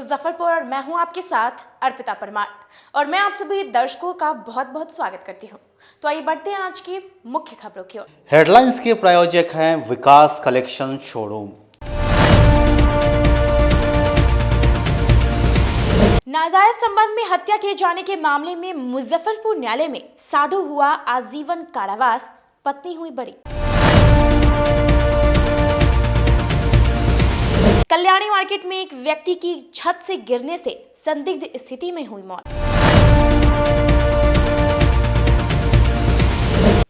मुजफ्फरपुर और मैं हूं आपके साथ अर्पिता परमार और मैं आप सभी दर्शकों का बहुत बहुत स्वागत करती हूं। तो आइए बढ़ते हैं आज की मुख्य खबरों की ओर। हेडलाइंस के प्रायोजक हैं विकास कलेक्शन शोरूम। नाजायज संबंध में हत्या किए जाने के मामले में मुजफ्फरपुर न्यायालय में साधु हुआ आजीवन कारावास, पत्नी हुई बरी। कल्याणी मार्केट में एक व्यक्ति की छत से गिरने से संदिग्ध स्थिति में हुई मौत।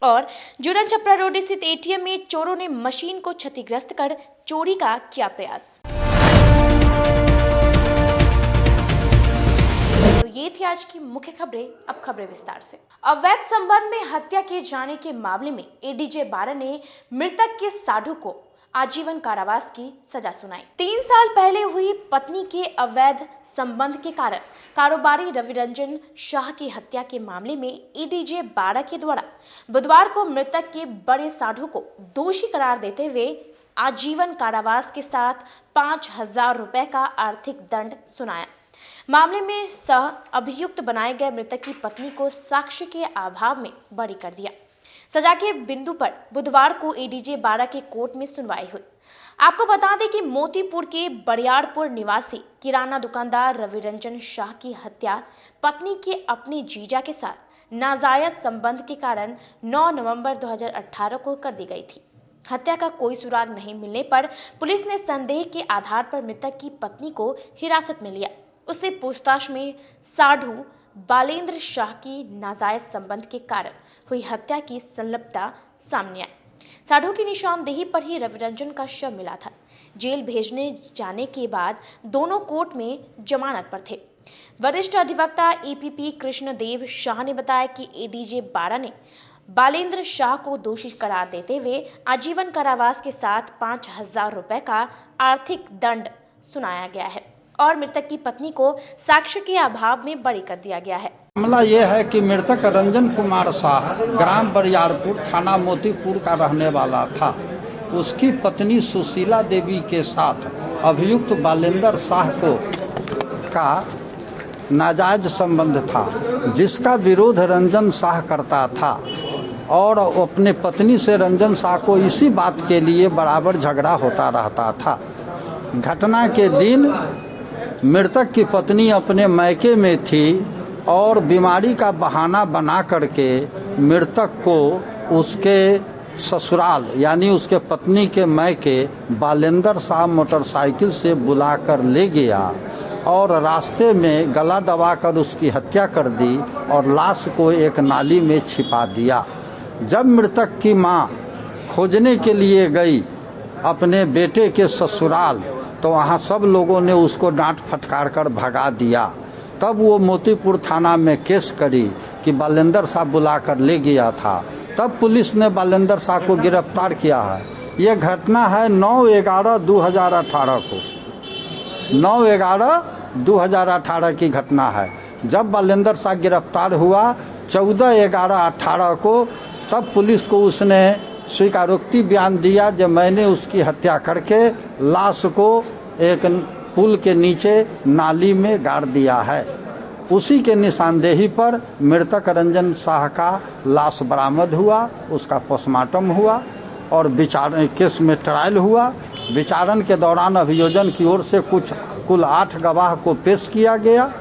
और जुरन छपरा रोड स्थित एटीएम में चोरों ने मशीन को क्षतिग्रस्त कर चोरी का किया प्रयास। तो ये थी आज की मुख्य खबरें। अब खबरें विस्तार से। अवैध संबंध में हत्या किए जाने के मामले में एडीजे 12 ने मृतक के साधु को आजीवन कारावास की सजा सुनाई। 3 साल पहले हुई पत्नी के अवैध संबंध के कारण कारोबारी रविरंजन शाह की हत्या के मामले में एडीजे 12 के द्वारा बुधवार को मृतक के बड़े साधु को दोषी करार देते हुए आजीवन कारावास के साथ 5,000 रुपए का आर्थिक दंड सुनाया। मामले में सह अभियुक्त बनाए गए मृतक की पत्नी को साक्ष्य के अभाव में बरी कर दिया। सजा के बिंदु पर बुधवार को एडीजे 12 के कोर्ट में सुनवाई हुई। आपको बता दें कि मोतीपुर के बरियारपुर निवासी किराना दुकानदार रविरंजन शाह की हत्या पत्नी के अपने जीजा के साथ नाजायज संबंध के कारण 9 नवंबर 2018 को कर दी गई थी। हत्या का कोई सुराग नहीं मिलने पर पुलिस ने संदेह के आधार पर मृतक की पत्नी को हिरासत में लिया। उससे पूछताछ में साधु बालेंद्र शाह की नाजायज संबंध के कारण हुई हत्या की संलिप्तता सामने आई। साधु की निशानदेही पर ही रविरंजन का शव मिला था। जेल भेजने जाने के बाद दोनों कोर्ट में जमानत पर थे। वरिष्ठ अधिवक्ता एपीपी कृष्णदेव शाह ने बताया कि एडीजे 12 ने बालेंद्र शाह को दोषी करार देते हुए आजीवन कारावास के साथ 5,000 रुपए का आर्थिक दंड सुनाया गया है और मृतक की पत्नी को साक्ष्य के अभाव में बरी कर दिया गया है। मामला यह है कि मृतक रंजन कुमार शाह ग्राम बरियारपुर थाना मोतीपुर का रहने वाला था। उसकी पत्नी सुशीला देवी के साथ अभियुक्त बालेंद्र शाह का नाजायज संबंध था, जिसका विरोध रंजन शाह करता था और अपने पत्नी से रंजन शाह को इसी बात के लिए बराबर झगड़ा होता रहता था। घटना के दिन मृतक की पत्नी अपने मैके में थी और बीमारी का बहाना बना करके मृतक को उसके ससुराल यानी उसके पत्नी के मैके बालेंद्र शाह मोटरसाइकिल से बुलाकर ले गया और रास्ते में गला दबाकर उसकी हत्या कर दी और लाश को एक नाली में छिपा दिया। जब मृतक की मां खोजने के लिए गई अपने बेटे के ससुराल, तो वहाँ सब लोगों ने उसको डांट फटकार कर भगा दिया। तब वो मोतीपुर थाना में केस करी कि बालेंद्र शाह बुलाकर ले गया था। तब पुलिस ने बालेंद्र शाह को गिरफ्तार किया है। ये घटना है 9/11/2018 को, 9/11/2018 की घटना है। जब बालेंद्र शाह गिरफ्तार हुआ 14/11/18 को, तब पुलिस को उसने स्वीकारोक्ति बयान दिया जब मैंने उसकी हत्या करके लाश को एक पुल के नीचे नाली में गाड़ दिया है। उसी के निशानदेही पर मृतक रंजन शाह का लाश बरामद हुआ, उसका पोस्टमार्टम हुआ और विचारण केस में ट्रायल हुआ। विचारण के दौरान अभियोजन की ओर से कुल 8 गवाह को पेश किया गया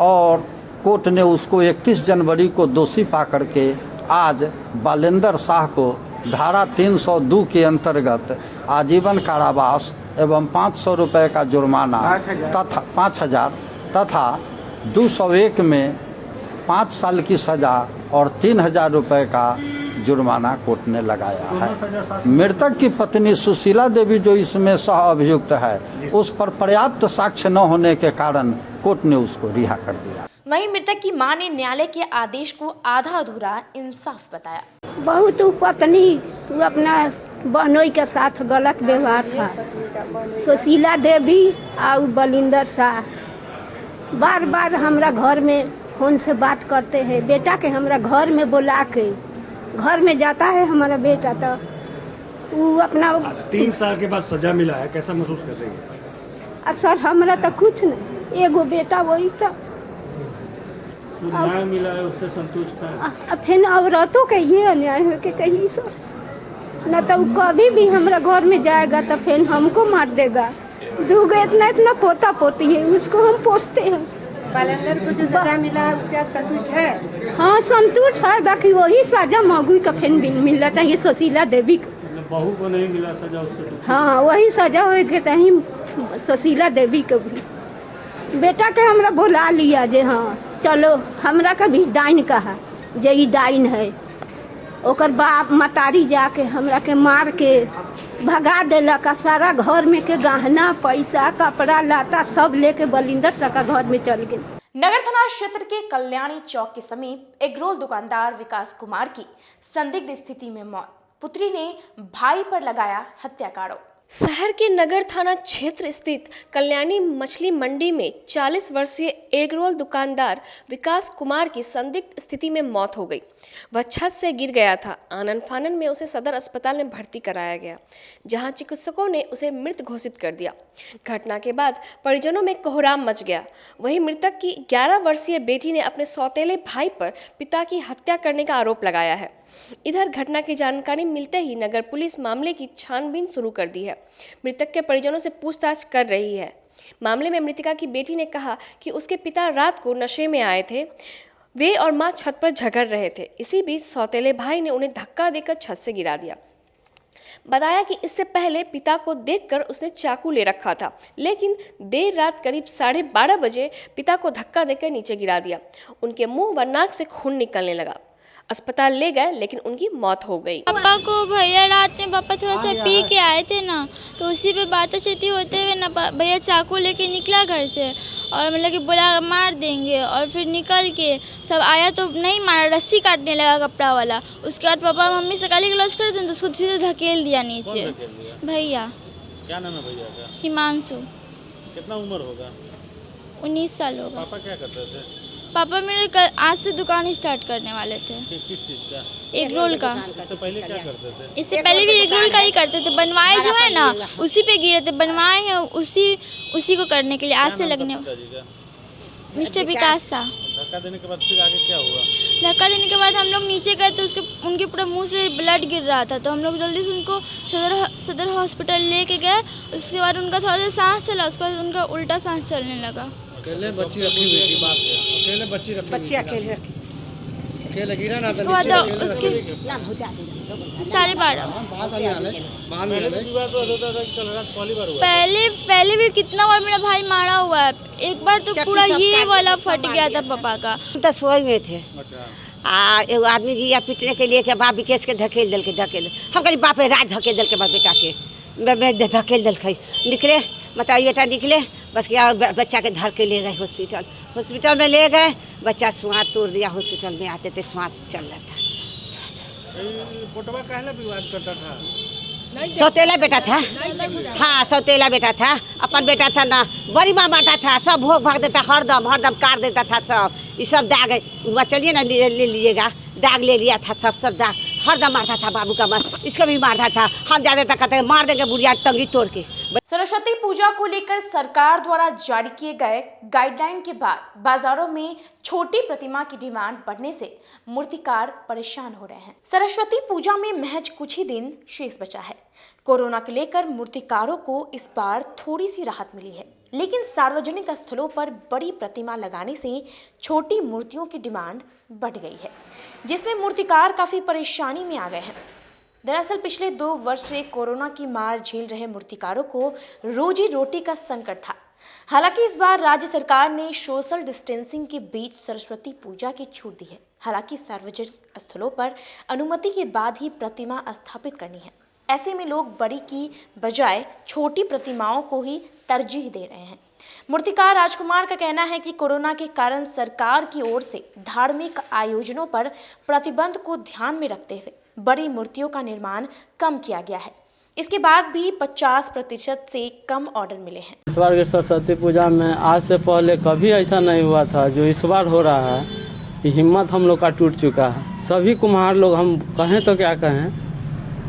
और कोर्ट ने उसको 31 जनवरी को दोषी पा करके आज बालेंद्र शाह को धारा 302 के अंतर्गत आजीवन कारावास एवं 500 रुपये का जुर्माना तथा 5,000 तथा 201 में 5 साल की सज़ा और 3,000 रुपये का जुर्माना कोर्ट ने लगाया है। मृतक की पत्नी सुशीला देवी जो इसमें सह अभियुक्त है, उस पर पर्याप्त साक्ष्य न होने के कारण कोर्ट ने उसको रिहा कर दिया। वहीं मृतक की मां ने न्यायालय के आदेश को आधा अधूरा इंसाफ बताया। बहुत पत्नी अपना बहनोई के साथ गलत व्यवहार था। सुशीला देवी और बलिंदर शाह बार बार हमरा घर में फोन से बात करते हैं। बेटा के हमरा घर में बुला के घर में जाता है हमारा बेटा, तो वो अपना 3 साल के बाद सजा मिला है, कैसा महसूस कर रही है? आ सर हमरा तो कुछ नहीं, एगो बेटा वही तो न्याय मिला है उससे संतुष्ट है। फिर औरतों के ये अन्याय हो के चाहिए सर, न तो कभी भी हमारा घर में जाएगा तो फिर हमको मार देगा। दूगो इतना इतना पोता पोती है, उसको हम पोसते हैं। बालेंदर को जो सजा मिला है उससे आप संतुष्ट है? हाँ संतुष्ट है, बाकी वही सजा मगुई का फिर मिलना चाहिए सुशीला देवी को। मतलब बहू को नहीं मिला सजा उससे? हाँ वही सजा हो के चाहिए सुशीला देवी को भी। बेटा के हमरा बुला लिया जे हाँ चलो, हमरा का भी डाइन कहा जे ई डाइन है, ओकर बाप मतारी जाके हमरा के मार के भगा देलक। सारा घर में के गहना पैसा कपड़ा लाता सब लेके बलिंदर सा का घर में चल गए। नगर थाना क्षेत्र के कल्याणी चौक के समीप एगरोल दुकानदार विकास कुमार की संदिग्ध स्थिति में मौत, पुत्री ने भाई पर लगाया हत्या का आरोप। शहर के नगर थाना क्षेत्र स्थित कल्याणी मछली मंडी में 40 वर्षीय एगरोल दुकानदार विकास कुमार की संदिग्ध स्थिति में मौत हो गई। वह छत से गिर गया था। आनन फानन में उसे सदर अस्पताल में भर्ती कराया गया, जहां चिकित्सकों ने उसे मृत घोषित कर दिया। घटना के बाद परिजनों में कोहराम मच गया। वहीं मृतक की 11 वर्षीय बेटी ने अपने सौतेले भाई पर पिता की हत्या करने का आरोप लगाया है। इधर घटना की जानकारी मिलते ही नगर पुलिस मामले की छानबीन शुरू कर दी है। मृतक के परिजनों से पूछताछ कर रही है। मामले में मृतका की बेटी ने कहा कि उसके पिता रात को नशे में आए थे, वे और मां छत पर झगड़ रहे थे। इसी बीच सौतेले भाई ने उन्हें धक्का देकर छत से गिरा दिया। बताया कि इससे पहले पिता को देखकर उसने चाकू ले रखा था, लेकिन देर रात करीब 12:30 बजे पिता को धक्का देकर नीचे गिरा दिया। उनके मुंह व नाक से खून निकलने लगा। अस्पताल ले गए लेकिन उनकी मौत हो गई। पापा को भैया रात में पापा थोड़ा सा पी के आए थे ना, तो उसी पे बातचीत होते हुए ना भैया चाकू लेके निकला घर से और मतलब कि बोला मार देंगे, और फिर निकल के सब आया तो नहीं मारा, रस्सी काटने लगा कपड़ा वाला। उसके बाद पापा मम्मी से गाली गलौज कर थे तो उसको सीधे धकेल दिया नीचे। भैया। क्या नाम है भैया का? हिमांशु। कितना उम्र होगा? 19 साल होगा। पापा क्या करते थे? पापा मेरे आज से दुकान स्टार्ट करने वाले थे। किस चीज़ का? एग रोल का। इससे पहले क्या करते थे? इससे पहले भी एग रोल का ही करते थे। बनवाए जो है ना उसी पे गिरे थे, बनवाए हैं उसी को करने के लिए आज से लगने। मिस्टर विकास सा। धक्का देने के बाद फिर आगे क्या हुआ? धक्का देने के बाद हम लोग नीचे गए तो उनके पूरा मुंह से ब्लड गिर रहा था, तो हम लोग जल्दी से उनको सदर हॉस्पिटल लेके गए। उसके बाद उनका थोड़ा सा सांस चला, उसके बाद उनका उल्टा सांस चलने लगा। अकेले बच्ची रखी हुई थी? अकेले बच्ची रखी? बच्ची अकेले रखी। अकेले गिरा ना? उसके बाद उसके 12:30 पहले भी कितना बार मेरा भाई मारा हुआ है। एक बार तो पूरा ये वाला फट गया था पापा का। तो सोई में थे आ एगो आदमी गिया पीटने के लिए, बाप विकेश के धकेल हम कहली बाप रे राज धकेल दल के बाप बेटा के धकेल दल निकले, मतलब बेटा निकले बस क्या बच्चा के धर के ले गए हॉस्पिटल में ले गए। बच्चा स्वाद तोड़ दिया, हॉस्पिटल में आते थे स्वाद चल रहा था। फोटोवा काहे विवाद करता था? सौतेला बेटा था। हाँ सौतेला बेटा था, अपन बेटा था ना, बड़ी मार मारता था, सब भोग भाग देता, हरदम काट देता था सब। ये सब दाग चलिए ना ले लीजिएगा, दाग ले लिया था सब दाग, हरदम मारता था बाबू का मार, इसको भी मारता था। हम जाते था कहते मार देंगे बुढ़िया टंगी तोड़ के। सरस्वती पूजा को लेकर सरकार द्वारा जारी किए गए गाइडलाइन के बाद बाजारों में छोटी प्रतिमा की डिमांड बढ़ने से मूर्तिकार परेशान हो रहे हैं। सरस्वती पूजा में महज कुछ ही दिन शेष बचा है। कोरोना को लेकर मूर्तिकारों को इस बार थोड़ी सी राहत मिली है, लेकिन सार्वजनिक स्थलों पर बड़ी प्रतिमा लगाने से छोटी मूर्तियों की डिमांड बढ़ गई है, जिसमें मूर्तिकार काफी परेशानी में आ गए हैं। दरअसल पिछले 2 वर्ष से कोरोना की मार झेल रहे मूर्तिकारों को रोजी रोटी का संकट था। हालांकि इस बार राज्य सरकार ने सोशल डिस्टेंसिंग के बीच सरस्वती पूजा की छूट दी है। हालांकि सार्वजनिक स्थलों पर अनुमति के बाद ही प्रतिमा स्थापित करनी है। ऐसे में लोग बड़ी की बजाय छोटी प्रतिमाओं को ही तरजीह दे रहे हैं। मूर्तिकार राजकुमार का कहना है कि कोरोना के कारण सरकार की ओर से धार्मिक आयोजनों पर प्रतिबंध को ध्यान में रखते हुए बड़ी मूर्तियों का निर्माण कम किया गया है। इसके बाद भी 50% से कम ऑर्डर मिले हैं। इस बार के सरस्वती पूजा में आज से पहले कभी ऐसा नहीं हुआ था जो इस बार हो रहा है। ये हिम्मत हम लोग का टूट चुका है। सभी कुम्हार लोग, हम कहें तो क्या कहें,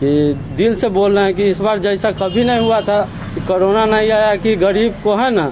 कि दिल से बोल रहे हैं कि इस बार जैसा कभी नहीं हुआ था कि कोरोना नहीं आया कि गरीब को है ना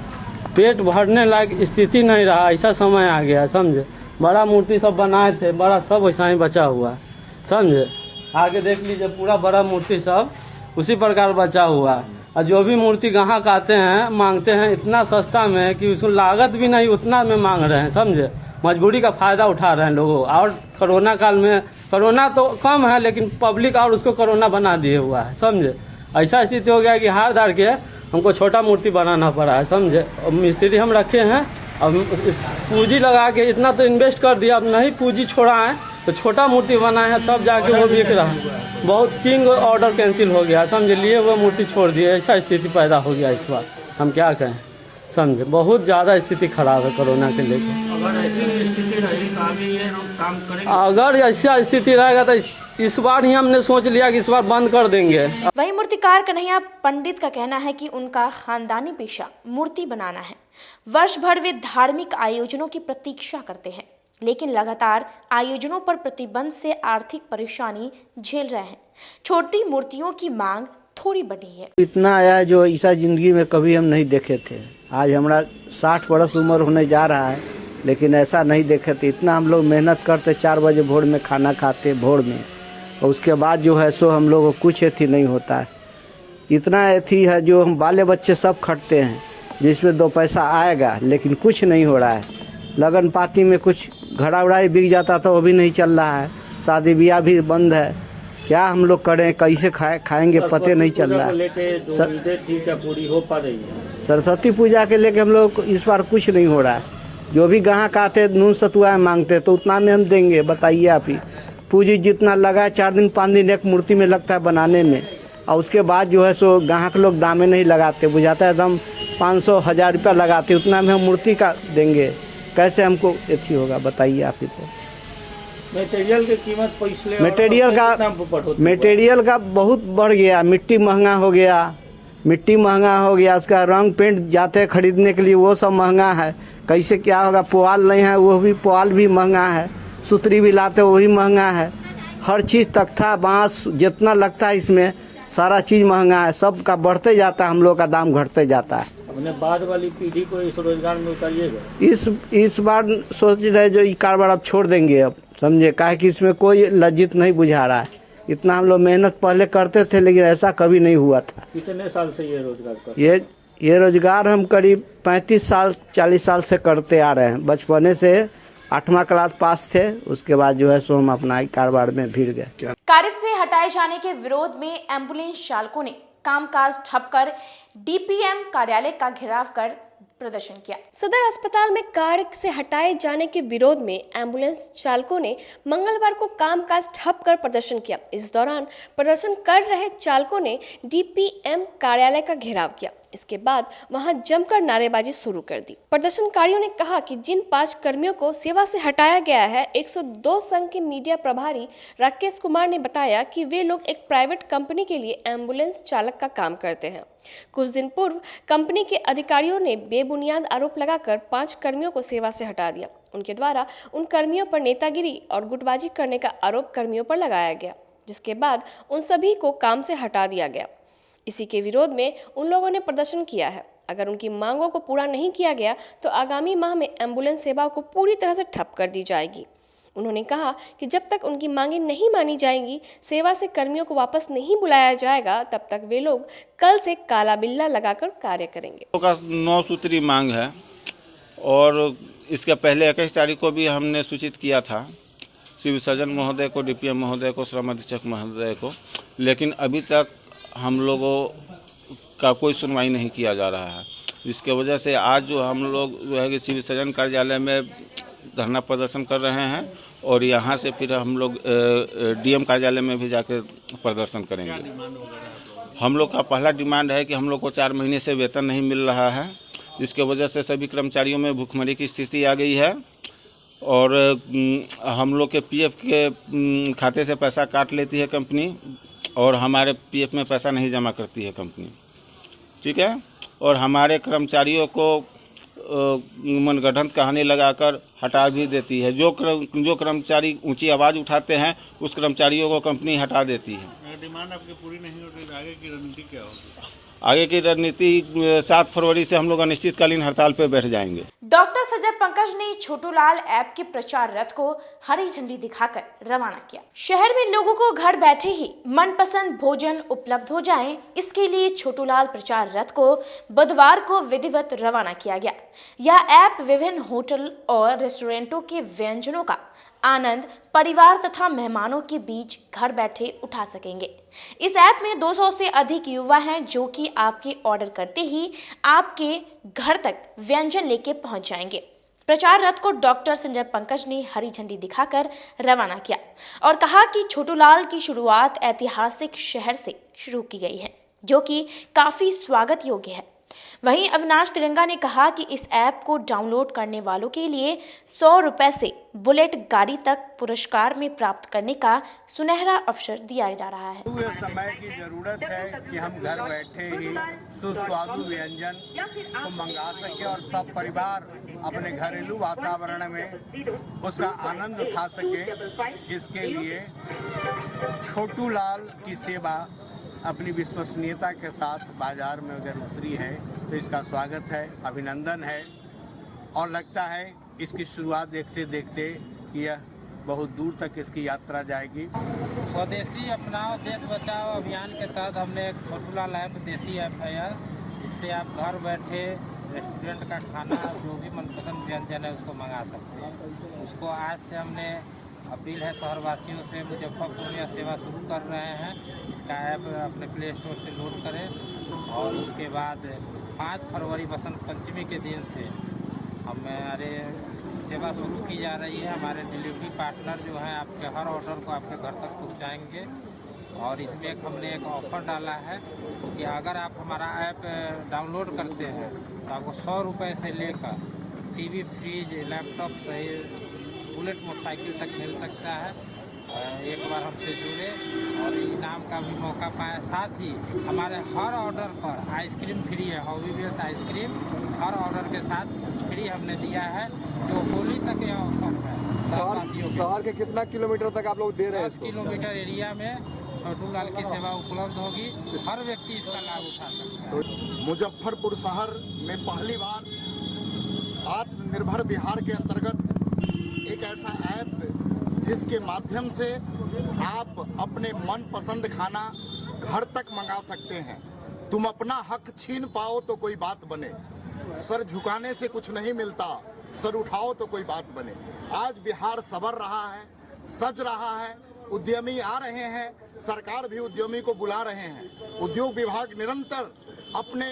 पेट भरने लायक स्थिति नहीं रहा, ऐसा समय आ गया समझे। बड़ा मूर्ति सब बनाए थे, बड़ा सब वैसा ही बचा हुआ है समझे। आगे देख लीजिए पूरा बड़ा मूर्ति सब उसी प्रकार बचा हुआ है। और जो भी मूर्ति ग्राहक आते हैं मांगते हैं इतना सस्ता में कि उसको लागत भी नहीं उतना में मांग रहे हैं समझे। मजबूरी का फ़ायदा उठा रहे हैं लोगों। और कोरोना काल में, कोरोना तो कम है लेकिन पब्लिक और उसको कोरोना बना दिए हुआ है समझे। ऐसा स्थिति हो गया कि हार धार के हमको छोटा मूर्ति बनाना पड़ा है समझे। और मिस्त्री हम रखे हैं, अब पूंजी लगा के इतना तो इन्वेस्ट कर दिया, अब नहीं पूंजी छोड़ा है तो छोटा मूर्ति बनाए हैं तब जाके वो बिक रहा है। बहुत 3 ऑर्डर कैंसिल हो गया समझे, लिए वो मूर्ति छोड़ दिए। ऐसा स्थिति पैदा हो गया इस बार, हम क्या कहें समझे। बहुत ज़्यादा स्थिति खराब है कोरोना के लेकर। अगर ऐसा स्थिति रहेगा तो इस बार ही हमने सोच लिया कि इस बार बंद कर देंगे। वहीं मूर्तिकार कन्हैया पंडित का कहना है कि उनका खानदानी पेशा मूर्ति बनाना है। वर्ष भर वे धार्मिक आयोजनों की प्रतीक्षा करते हैं, लेकिन लगातार आयोजनों पर प्रतिबंध से आर्थिक परेशानी झेल रहे हैं। छोटी मूर्तियों की मांग थोड़ी बढ़ी है। इतना आया जो ऐसा जिंदगी में कभी हम नहीं देखे थे। आज हमारा 60 वर्ष उम्र होने जा रहा है, लेकिन ऐसा नहीं देखे थे। इतना हम लोग मेहनत करते, 4 बजे भोर में खाना खाते भोर में, और उसके बाद जो है सो हम लोगों को कुछ एथी नहीं होता है। इतना एथी है जो हम बाले बच्चे सब खटते हैं, जिसमें 2 पैसा आएगा, लेकिन कुछ नहीं हो रहा है। लगन पाती में कुछ घड़ा उड़ा ही बिक जाता था, वो भी नहीं चल रहा है। शादी ब्याह भी बंद है। क्या हम लोग करें, कैसे खाएंगे पते नहीं चल रहा है। सरस्वती पूजा के लेके हम लोग इस बार कुछ नहीं हो रहा है। जो भी ग्राहक आते नून सतुआ मांगते तो उतना में हम देंगे, बताइए आप ही। पूंजी जितना लगा है 4 दिन 5 दिन एक मूर्ति में लगता है बनाने में, और उसके बाद जो है सो ग्राहक लोग दामे नहीं लगाते, बुझाता है एकदम 500-1000 रुपया लगाते, उतना में हम मूर्ति का देंगे। कैसे हमको एथी होगा, बताइए आप ही। तो मटेरियल की कीमत पिछले मटेरियल का बहुत बढ़ गया। मिट्टी महंगा हो गया, उसका रंग पेंट जाते हैं खरीदने के लिए, वो सब महंगा है। कैसे क्या होगा। पुआल नहीं है, वो भी पुआल भी महंगा है। सुतरी भी लाते वही महंगा है। हर चीज़, तख्ता बांस जितना लगता है इसमें सारा चीज़ महंगा है। सब का बढ़ते जाता है, हम लोग का दाम घटते जाता है। अपने बाद वाली पीढ़ी को इस रोजगार में उतारिएगा। इस बार सोच रहे जो ये कारोबार अब छोड़ देंगे, अब समझे। काहे कि इसमें कोई लज्जित नहीं बुझा रहा है। इतना हम लोग मेहनत पहले करते थे, लेकिन ऐसा कभी नहीं हुआ था। कितने साल से ये रोजगार करते? ये रोजगार हम करीब 35 साल 40 साल से करते आ रहे हैं। बचपने से 8वां क्लास पास थे, उसके बाद जो है सो हम अपना कारोबार में भिड़ गए। कार्य से हटाए जाने के विरोध में एम्बुलेंस चालकों ने कामकाज ठप कर डीपीएम कार्यालय का घेराव कर प्रदर्शन किया। सदर अस्पताल में कार्य से हटाए जाने के विरोध में एम्बुलेंस चालकों ने मंगलवार को कामकाज ठप कर प्रदर्शन किया। इस दौरान प्रदर्शन कर रहे चालकों ने डीपीएम कार्यालय का घेराव किया। इसके बाद वहां जमकर नारेबाजी शुरू कर दी। प्रदर्शनकारियों ने कहा कि जिन 5 कर्मियों को सेवा से हटाया गया है, 102 संघ के मीडिया प्रभारी राकेश कुमार ने बताया कि वे लोग एक प्राइवेट कंपनी के लिए एम्बुलेंस चालक का काम करते हैं। कुछ दिन पूर्व कंपनी के अधिकारियों ने बेबुनियाद आरोप लगाकर 5 कर्मियों को सेवा से हटा दिया। उनके द्वारा उन कर्मियों पर नेतागिरी और गुटबाजी करने का आरोप कर्मियों पर लगाया गया, जिसके बाद उन सभी को काम से हटा दिया गया। इसी के विरोध में उन लोगों ने प्रदर्शन किया है। अगर उनकी मांगों को पूरा नहीं किया गया तो आगामी माह में एम्बुलेंस सेवा को पूरी तरह से ठप कर दी जाएगी। उन्होंने कहा कि जब तक उनकी मांगें नहीं मानी जाएंगी, सेवा से कर्मियों को वापस नहीं बुलाया जाएगा, तब तक वे लोग कल से काला बिल्ला लगाकर कार्य करेंगे। 9 सूत्री मांग है और इसके पहले 21 तारीख को भी हमने सूचित किया था सिविल सर्जन महोदय को, डीपीएम महोदय को, श्रम अधीक्षक महोदय को, लेकिन अभी तक हम लोगों का कोई सुनवाई नहीं किया जा रहा है। इसके वजह से आज जो हम लोग जो है कि सिविल सर्जन कार्यालय में धरना प्रदर्शन कर रहे हैं और यहाँ से फिर हम लोग डीएम कार्यालय में भी जाकर प्रदर्शन करेंगे। हम लोग का पहला डिमांड है कि हम लोग को 4 महीने से वेतन नहीं मिल रहा है। इसके वजह से सभी कर्मचारियों में भूखमरी की स्थिति आ गई है और हम लोग के पीएफ के खाते से पैसा काट लेती है कंपनी और हमारे पीएफ में पैसा नहीं जमा करती है कंपनी, ठीक है। और हमारे कर्मचारियों को मनगढ़ंत कहानी लगाकर हटा भी देती है। जो कर्मचारी ऊंची आवाज़ उठाते हैं उस कर्मचारियों को कंपनी हटा देती है। डिमांड आपकी पूरी नहीं हो रही, आगे की रणनीति क्या होगी? आगे की रणनीति 7 फरवरी से हम लोग अनिश्चितकालीन हड़ताल पर बैठ जाएंगे। डॉक्टर सजय पंकज ने छोटूलाल ऐप के प्रचार रथ को हरी झंडी दिखाकर रवाना किया। शहर में लोगों को घर बैठे ही मनपसंद भोजन उपलब्ध हो जाए, इसके लिए छोटूलाल प्रचार रथ को बुधवार को विधिवत रवाना किया गया। यह ऐप विभिन्न होटल और रेस्टोरेंटों के व्यंजनों का आनंद परिवार तथा मेहमानों के बीच घर बैठे उठा सकेंगे। इस ऐप में 200 से अधिक युवा हैं जो कि आपके ऑर्डर करते ही आपके घर तक व्यंजन लेके पहुंच जाएंगे। प्रचार रथ को डॉक्टर संजय पंकज ने हरी झंडी दिखाकर रवाना किया और कहा कि छोटूलाल की शुरुआत ऐतिहासिक शहर से शुरू की गई है, जो कि काफी स्वागत योग्य है। वहीं अविनाश तिरंगा ने कहा कि इस ऐप को डाउनलोड करने वालों के लिए 100 रुपए से बुलेट गाड़ी तक पुरस्कार में प्राप्त करने का सुनहरा अवसर दिया जा रहा है। यह समय की जरूरत है कि हम घर बैठे ही सुस्वादु व्यंजन को मंगा सके और सब परिवार अपने घरेलू वातावरण में उसका आनंद उठा सके। इसके लिए छोटूलाल की सेवा अपनी विश्वसनीयता के साथ बाजार में अगर उतरी है तो इसका स्वागत है, अभिनंदन है और लगता है इसकी शुरुआत देखते देखते यह बहुत दूर तक इसकी यात्रा जाएगी। स्वदेशी अपनाओ देश बचाओ अभियान के तहत हमने एक छोटूलाल ऐप देसी ऐप है यह, जिससे आप घर बैठे रेस्टोरेंट का खाना जो भी मनपसंद व्यंजन है उसको मंगा सकते हैं। उसको आज से हमने अपील है शहरवासियों से, मुजफ्फरपुर में सेवा शुरू कर रहे हैं। इसका ऐप अपने प्ले स्टोर से लोड करें और उसके बाद 5 फरवरी बसंत पंचमी के दिन से हमारे सेवा शुरू की जा रही है। हमारे डिलीवरी पार्टनर जो हैं आपके हर ऑर्डर को आपके घर तक पहुंचाएंगे और इसमें हमने एक ऑफ़र डाला है कि अगर आप हमारा ऐप डाउनलोड करते हैं तो आपको 100 रुपये से लेकर टीवी, फ्रिज, लैपटॉप सहित बुलेट मोटरसाइकिल तक मिल सकता है। एक बार हमसे जुड़े और इनाम का भी मौका पाए। साथ ही हमारे हर ऑर्डर पर आइसक्रीम फ्री है, हॉबी बेस आइसक्रीम हर ऑर्डर के साथ फ्री हमने दिया है, जो होली तक यह ऑफर है। शहर के कितना किलोमीटर तक आप लोग दे रहे हैं? 10 किलोमीटर एरिया में छोटूलाल की सेवा उपलब्ध होगी, हर व्यक्ति इसका लाभ उठा सकता है। मुजफ्फरपुर शहर में पहली बार आत्मनिर्भर बिहार के अंतर्गत एक ऐसा ऐप जिसके माध्यम से आप अपने मनपसंद खाना घर तक मंगा सकते हैं। तुम अपना हक छीन पाओ तो कोई बात बने, सर झुकाने से कुछ नहीं मिलता, सर उठाओ तो कोई बात बने। आज बिहार संवर रहा है, सज रहा है, उद्यमी आ रहे हैं, सरकार भी उद्यमी को बुला रहे हैं। उद्योग विभाग निरंतर अपने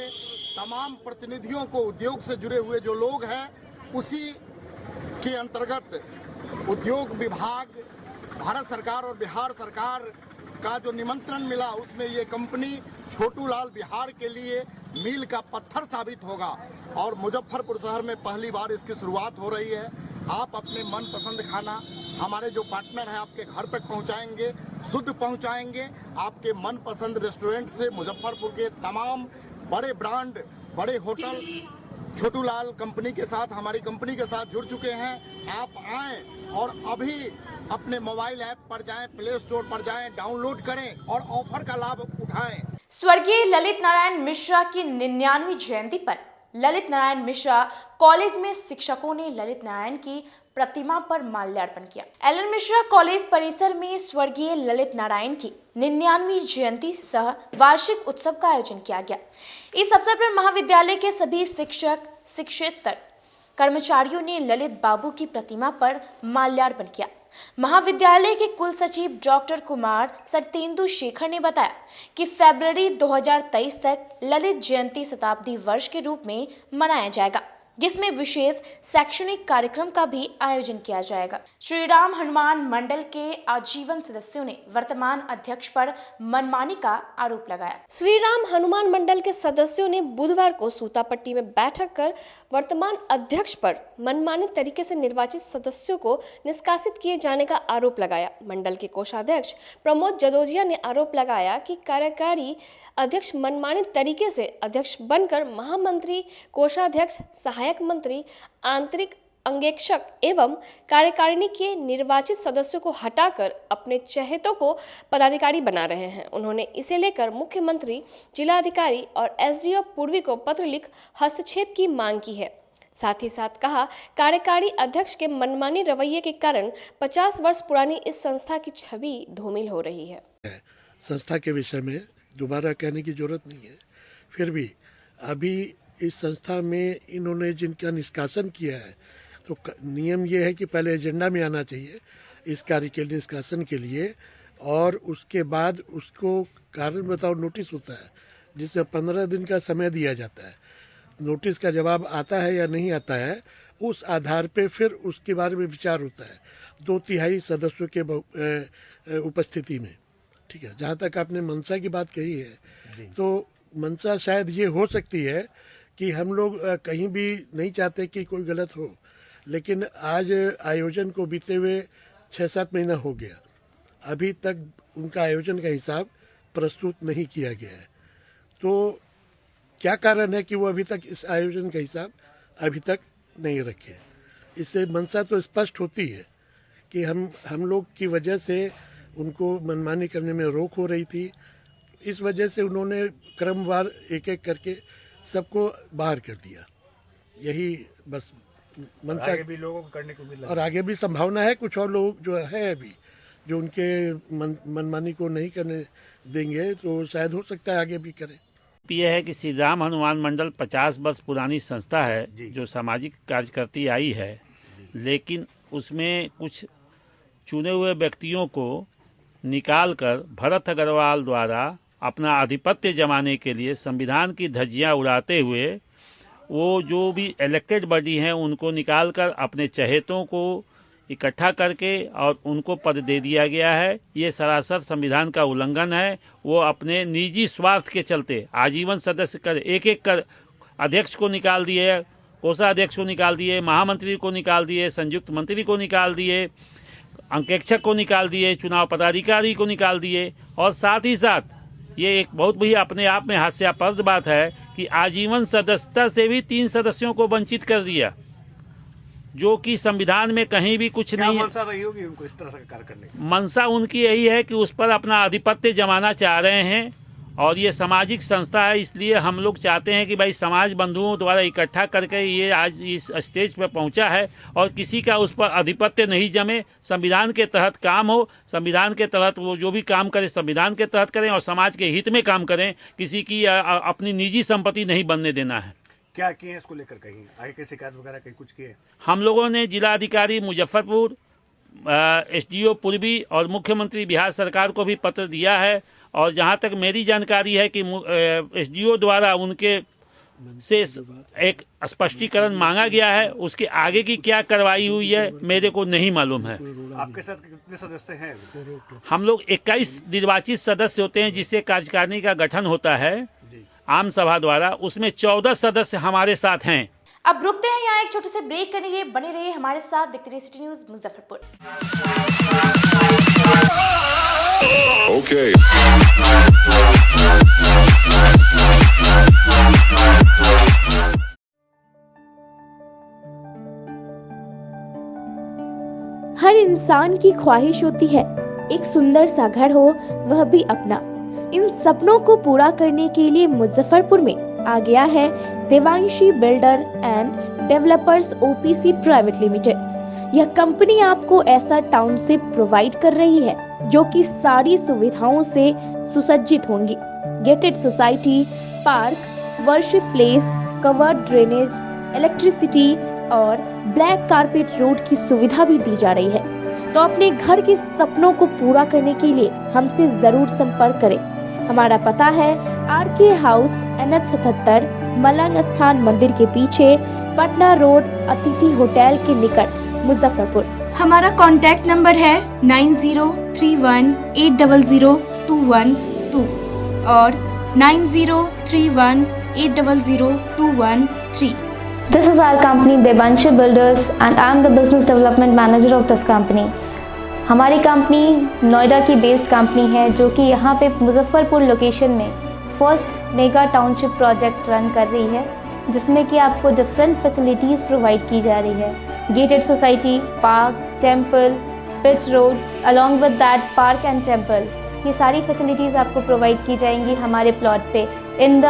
तमाम प्रतिनिधियों को, उद्योग से जुड़े हुए जो लोग हैं उसी के अंतर्गत उद्योग विभाग, भारत सरकार और बिहार सरकार का जो निमंत्रण मिला उसमें ये कंपनी छोटूलाल बिहार के लिए मील का पत्थर साबित होगा और मुजफ्फरपुर शहर में पहली बार इसकी शुरुआत हो रही है। आप अपने मनपसंद खाना हमारे जो पार्टनर हैं आपके घर तक पहुंचाएंगे, शुद्ध पहुंचाएंगे। आपके मनपसंद रेस्टोरेंट से मुजफ्फरपुर के तमाम बड़े ब्रांड, बड़े होटल छोटूलाल कंपनी के साथ, हमारी कंपनी के साथ जुड़ चुके हैं। आप आएँ और अभी अपने मोबाइल ऐप पर जाएं, प्ले स्टोर पर जाएं, डाउनलोड करें और ऑफर का लाभ उठाएं। स्वर्गीय ललित नारायण मिश्रा की 99वीं जयंती पर ललित नारायण मिश्रा कॉलेज में शिक्षकों ने ललित नारायण की प्रतिमा पर माल्यार्पण किया। एलन मिश्रा कॉलेज परिसर में स्वर्गीय ललित नारायण की 99वीं जयंती सह वार्षिक उत्सव का आयोजन किया गया। इस अवसर पर महाविद्यालय के सभी शिक्षक, शिक्षेतर कर्मचारियों ने ललित बाबू की प्रतिमा पर माल्यार्पण किया। महाविद्यालय के कुल सचिव डॉक्टर कुमार सत्येंदु शेखर ने बताया कि फरवरी 2023 तक ललित जयंती शताब्दी वर्ष के रूप में मनाया जाएगा, जिसमें विशेष शैक्षणिक कार्यक्रम का भी आयोजन किया जाएगा। श्री राम हनुमान मंडल के आजीवन सदस्यों ने वर्तमान अध्यक्ष पर मनमानी का आरोप लगाया। श्री राम हनुमान मंडल के सदस्यों ने बुधवार को सूतापट्टी में बैठक कर वर्तमान अध्यक्ष पर मनमानी तरीके से निर्वाचित सदस्यों को निष्कासित किए जाने का आरोप लगाया। मंडल के कोषाध्यक्ष प्रमोद जदोजिया ने आरोप लगाया कि कार्यकारी अध्यक्ष मनमानी तरीके से अध्यक्ष बनकर महामंत्री, कोषाध्यक्ष, सहायक मंत्री, आंतरिक अंगेक्षक एवं कार्यकारिणी के निर्वाचित सदस्यों को हटाकर अपने चहेतों को पदाधिकारी बना रहे हैं। उन्होंने इसे लेकर मुख्यमंत्री, जिलाधिकारी और एसडीओ पूर्वी को पत्र लिख हस्तक्षेप की मांग की है। साथ ही साथ कहा, कार्यकारी अध्यक्ष के मनमानी रवैये के कारण 50 वर्ष पुरानी इस संस्था की छवि धूमिल हो रही है। संस्था के विषय में दोबारा कहने की जरूरत नहीं है, फिर भी अभी इस संस्था में इन्होंने जिनका निष्कासन किया है, तो नियम ये है कि पहले एजेंडा में आना चाहिए इस कार्य के निष्कासन के लिए, और उसके बाद उसको कारण बताओ नोटिस होता है जिसमें 15 दिन का समय दिया जाता है। नोटिस का जवाब आता है या नहीं आता है, उस आधार पे फिर उसके बारे में विचार होता है 2/3 सदस्यों के उपस्थिति में। ठीक है, जहाँ तक आपने मंशा की बात कही है, तो मंशा शायद ये हो सकती है कि हम लोग कहीं भी नहीं चाहते कि कोई गलत हो, लेकिन आज आयोजन को बीते हुए 6-7 महीना हो गया, अभी तक उनका आयोजन का हिसाब प्रस्तुत नहीं किया गया है। तो क्या कारण है कि वो अभी तक इस आयोजन का हिसाब अभी तक नहीं रखे? इससे मंशा तो स्पष्ट होती है कि हम लोग की वजह से उनको मनमानी करने में रोक हो रही थी। इस वजह से उन्होंने क्रमवार एक एक करके सबको बाहर कर दिया। यही बस मंशा आगे भी लोगों को करने को मिला, और आगे भी संभावना है कुछ और लोग जो है अभी जो उनके मनमानी को नहीं करने देंगे, तो शायद हो सकता है आगे भी करें। यह है कि श्री राम हनुमान मंडल 50 वर्ष पुरानी संस्था है जो सामाजिक कार्य करती आई है, लेकिन उसमें कुछ चुने हुए व्यक्तियों को निकालकर भरत अग्रवाल द्वारा अपना आधिपत्य जमाने के लिए संविधान की धज्जियां उड़ाते हुए वो जो भी इलेक्टेड बॉडी हैं उनको निकालकर अपने चहेतों को इकट्ठा करके और उनको पद दे दिया गया है। ये सरासर संविधान का उल्लंघन है। वो अपने निजी स्वार्थ के चलते आजीवन सदस्य कर एक कर अध्यक्ष को निकाल दिए, कोषाध्यक्ष को निकाल दिए, महामंत्री को निकाल दिए, संयुक्त मंत्री को निकाल दिए, अंकेक्षक को निकाल दिए, चुनाव पदाधिकारी को निकाल दिए, और साथ ही साथ ये एक बहुत भी अपने आप में हास्यास्पद बात है कि आजीवन सदस्यता से भी 3 सदस्यों को वंचित कर दिया, जो कि संविधान में कहीं भी कुछ नहीं है। मंशा रही होगी उनको इस तरह से कार्य करने की? मंशा उनकी यही है कि उस पर अपना आधिपत्य जमाना चाह रहे हैं, और ये सामाजिक संस्था है, इसलिए हम लोग चाहते हैं कि भाई समाज बंधुओं द्वारा इकट्ठा करके ये आज इस स्टेज पर पहुंचा है और किसी का उस पर आधिपत्य नहीं जमे, संविधान के तहत काम हो, संविधान के तहत वो जो भी काम करे संविधान के तहत करें और समाज के हित में काम करें, किसी की अपनी निजी संपत्ति नहीं बनने देना है। क्या किए इसको लेकर, कहीं आगे की शिकायत वगैरह कहीं कुछ किए? हम लोगों ने जिलाधिकारी मुजफ्फरपुर, एसडीओ पूर्वी और मुख्यमंत्री बिहार सरकार को भी पत्र दिया है, और जहां तक मेरी जानकारी है कि एसडीओ द्वारा उनके से एक स्पष्टीकरण मांगा गया है। उसके आगे की क्या कार्रवाई हुई है मेरे को नहीं मालूम है। आपके साथ कितने सदस्य हैं? हम लोग 21 निर्वाचित सदस्य होते हैं जिससे कार्यकारिणी का गठन होता है आम सभा द्वारा, उसमें 14 सदस्य हमारे साथ हैं। अब रुकते हैं यहाँ एक छोटे से ब्रेक करने के लिए, बने रहिए हमारे साथ, देखते रहिए सिटी न्यूज़ मुजफ्फरपुर। Okay. हर इंसान की ख्वाहिश होती है एक सुंदर सा घर हो, वह भी अपना। इन सपनों को पूरा करने के लिए मुजफ्फरपुर में आ गया है Devanshi builder and developers OPC private limited. यह कंपनी आपको ऐसा टाउनशिप प्रोवाइड कर रही है जो कि सारी सुविधाओं से सुसज्जित होंगी। Gated society, park, worship place, covered drainage, electricity और ब्लैक कारपेट रोड की सुविधा भी दी जा रही है। तो अपने घर के सपनों को पूरा करने के लिए हमसे जरूर संपर्क करें। हमारा पता है आरके हाउस, NH 77, मलंग स्थान मंदिर के पीछे, पटना रोड, अतिथि होटल के निकट, मुजफ्फरपुर। हमारा कॉन्टैक्ट नंबर है 9031800212 और 9031800213। This is our company Devanshi Builders and I am the business development manager of this company. हमारी कंपनी नोएडा की बेस्ड कंपनी है जो कि यहाँ पे मुजफ्फरपुर लोकेशन में first mega township project run कर रही है, जिसमें कि आपको डिफरेंट फैसिलिटीज़ प्रोवाइड की जा रही है। gated society, park, temple, pitch road, along with that park and temple. ये सारी फैसिलिटीज़ आपको प्रोवाइड की जाएंगी हमारे प्लॉट पे इन द।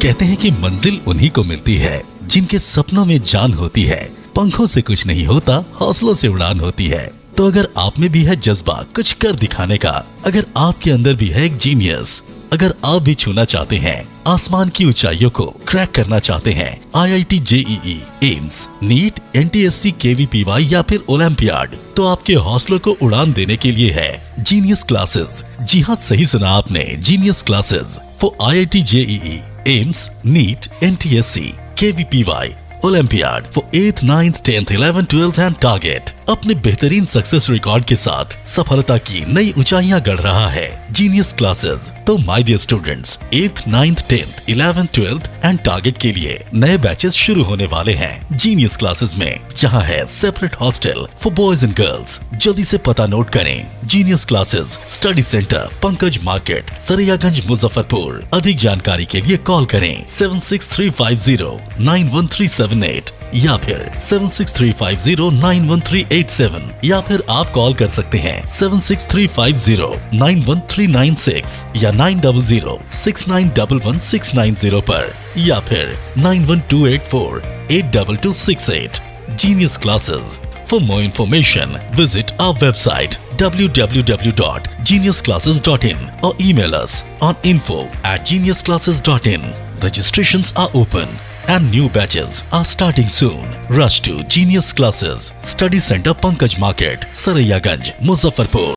कहते हैं कि मंजिल उन्हीं को मिलती है जिनके सपनों में जान होती है। पंखों से कुछ नहीं होता, हौसलों से उड़ान होती है। तो अगर आप में भी है जज्बा कुछ कर दिखाने का, अगर आपके अंदर भी है एक जीनियस, अगर आप भी छूना चाहते हैं आसमान की ऊंचाइयों को, क्रैक करना चाहते हैं IIT JEE, AIIMS, NEET, NTSC, KVPY या फिर ओलंपियाड, तो आपके हौसलों को उड़ान देने के लिए है जीनियस क्लासेस। जी हाँ, सही सुना आपने, genius classes for IIT JEE, AIIMS, NEET, NTSC, KVPY, olympiad for 8th, 9th, 10th, 11th, 12th and target. अपने बेहतरीन सक्सेस रिकॉर्ड के साथ सफलता की नई ऊंचाइयां गढ़ रहा है जीनियस क्लासेस। तो my dear students, 8th, 9th, 10th, 11th, 12th and target के लिए नए बैचेस शुरू होने वाले हैं जीनियस क्लासेस में, जहां है separate hostel for boys and girls. जल्दी से पता नोट करें, genius classes, study centre, Pankaj market, Saraiyaganj, Muzaffarpur. अधिक जानकारी के लिए कॉल करें 7635091378 या फिर 7635091387 या फिर आप कॉल कर सकते हैं 7635091396 या 9006911690 पर या फिर 9128482268। Genius Classes. For more information, visit our website www.geniusclasses.in or email us on info@geniusclasses.in. Registrations are open and new batches are starting soon. Rush to Genius Classes, Study Center, Pankaj Market, Saraiyaganj, Muzaffarpur.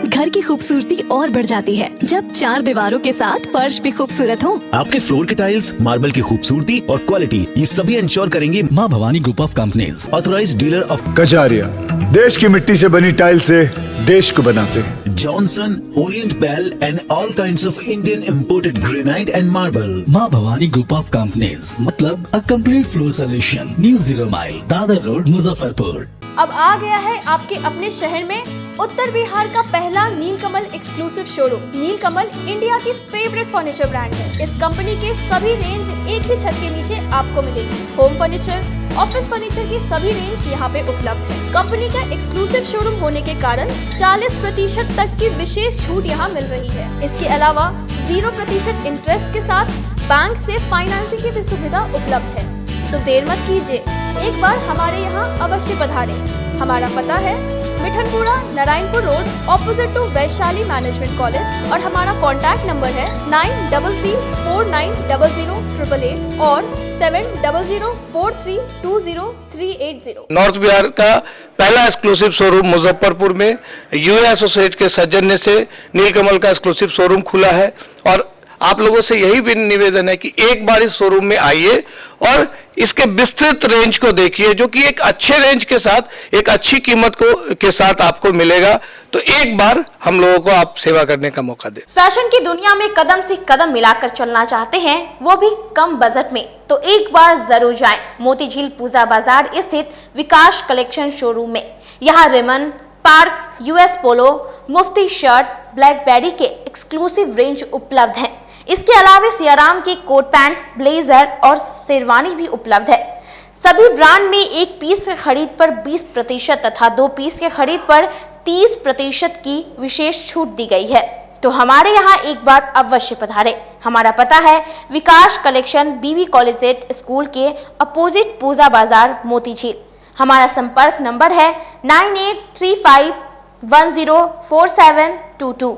घर की खूबसूरती और बढ़ जाती है जब चार दीवारों के साथ फर्श भी खूबसूरत हो। आपके फ्लोर के टाइल्स, मार्बल की खूबसूरती और क्वालिटी, ये सभी इंश्योर करेंगे माँ Bhawani group of companies, authorised dealer of Kajaria. देश की मिट्टी से बनी टाइल से देश को बनाते हैं। Johnson, Orient Bell and all kinds of Indian imported granite and marble. Maa Bhawani group of companies, मतलब a complete floor solution, new 0 mile, Dadar road, Muzaffarpur. अब आ गया है आपके अपने शहर में उत्तर बिहार का पहला नीलकमल एक्सक्लूसिव शोरूम। नीलकमल इंडिया की फेवरेट फर्नीचर ब्रांड है। इस कंपनी के सभी रेंज एक ही छत के नीचे आपको मिलेगी। होम फर्नीचर, ऑफिस फर्नीचर की सभी रेंज यहाँ पे उपलब्ध है। कंपनी का एक्सक्लूसिव शोरूम होने के कारण 40% तक की विशेष छूट यहाँ मिल रही है। इसके अलावा 0% इंटरेस्ट के साथ बैंक से फाइनेंसिंग की भी सुविधा उपलब्ध है। तो देर मत कीजिए, एक बार हमारे यहाँ अवश्य पधारें। हमारा पता है Mithanpura, Narayanpur road, opposite to Vaishali management college और हमारा कॉन्टैक्ट नंबर है 9334900888 और 7004320380। नॉर्थ बिहार का पहला एक्सक्लूसिव शोरूम मुजफ्फरपुर में यूए एसोसिएट के सौजन्य से नीलकमल का एक्सक्लूसिव शोरूम खुला है और आप लोगों से यही भी निवेदन है कि एक बार इस शोरूम में आइए और इसके विस्तृत रेंज को देखिए, जो कि एक अच्छे रेंज के साथ एक अच्छी कीमत के साथ आपको मिलेगा। तो एक बार हम लोगों को आप सेवा करने का मौका दें। फैशन की दुनिया में कदम से कदम मिलाकर चलना चाहते हैं, वो भी कम बजट में, तो एक बार जरूर जाएं मोतीझील पूजा बाजार स्थित विकास कलेक्शन शोरूम में। यहाँ रेमन, पार्क, US पोलो, मुफ्ती शर्ट, ब्लैकबेरी के एक्सक्लूसिव रेंज उपलब्ध हैं। इसके अलावा सियाराम के कोट पैंट, ब्लेजर और शेरवानी भी उपलब्ध है। सभी ब्रांड में 1 पीस के खरीद पर 20% तथा 2 पीस के खरीद पर 30% की विशेष छूट दी गई है। तो हमारे यहाँ एक बार अवश्य पधारें। हमारा पता है विकास कलेक्शन, BB कॉलेजिएट स्कूल के अपोजिट पूजा बाजार, मोतीझील। हमारा संपर्क नंबर है 9835104722।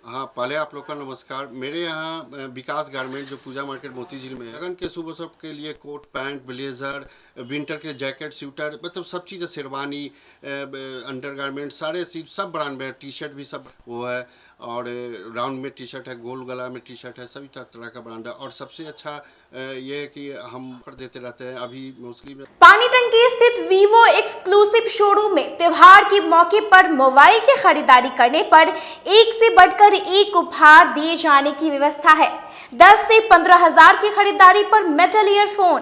हाँ, पहले आप लोग का नमस्कार। मेरे यहाँ विकास गारमेंट जो पूजा मार्केट मोतीझील में है, लगन के शुभ अवसर के लिए कोट पैंट, ब्लेजर, विंटर के जैकेट, स्वेटर, मतलब सब चीज़ें, शेरवानी, अंडरगारमेंट, सारे चीज सब ब्रांड में, टी शर्ट भी सब वो है और राउंड में टी शर्ट है, गोल गला में टी शर्ट है, सभी तरह का ब्रांड है। और सबसे अच्छा ये है कि हम ऑफर देते रहते हैं। अभी मोस्टली पानी टंकी स्थित वीवो एक्सक्लूसिव शोरूम में त्योहार के मौके पर मोबाइल की खरीदारी करने पर एक से बढ़कर एक उपहार दिए जाने की व्यवस्था है। 10 से 15 हजार की खरीदारी पर मेटल ईयरफोन,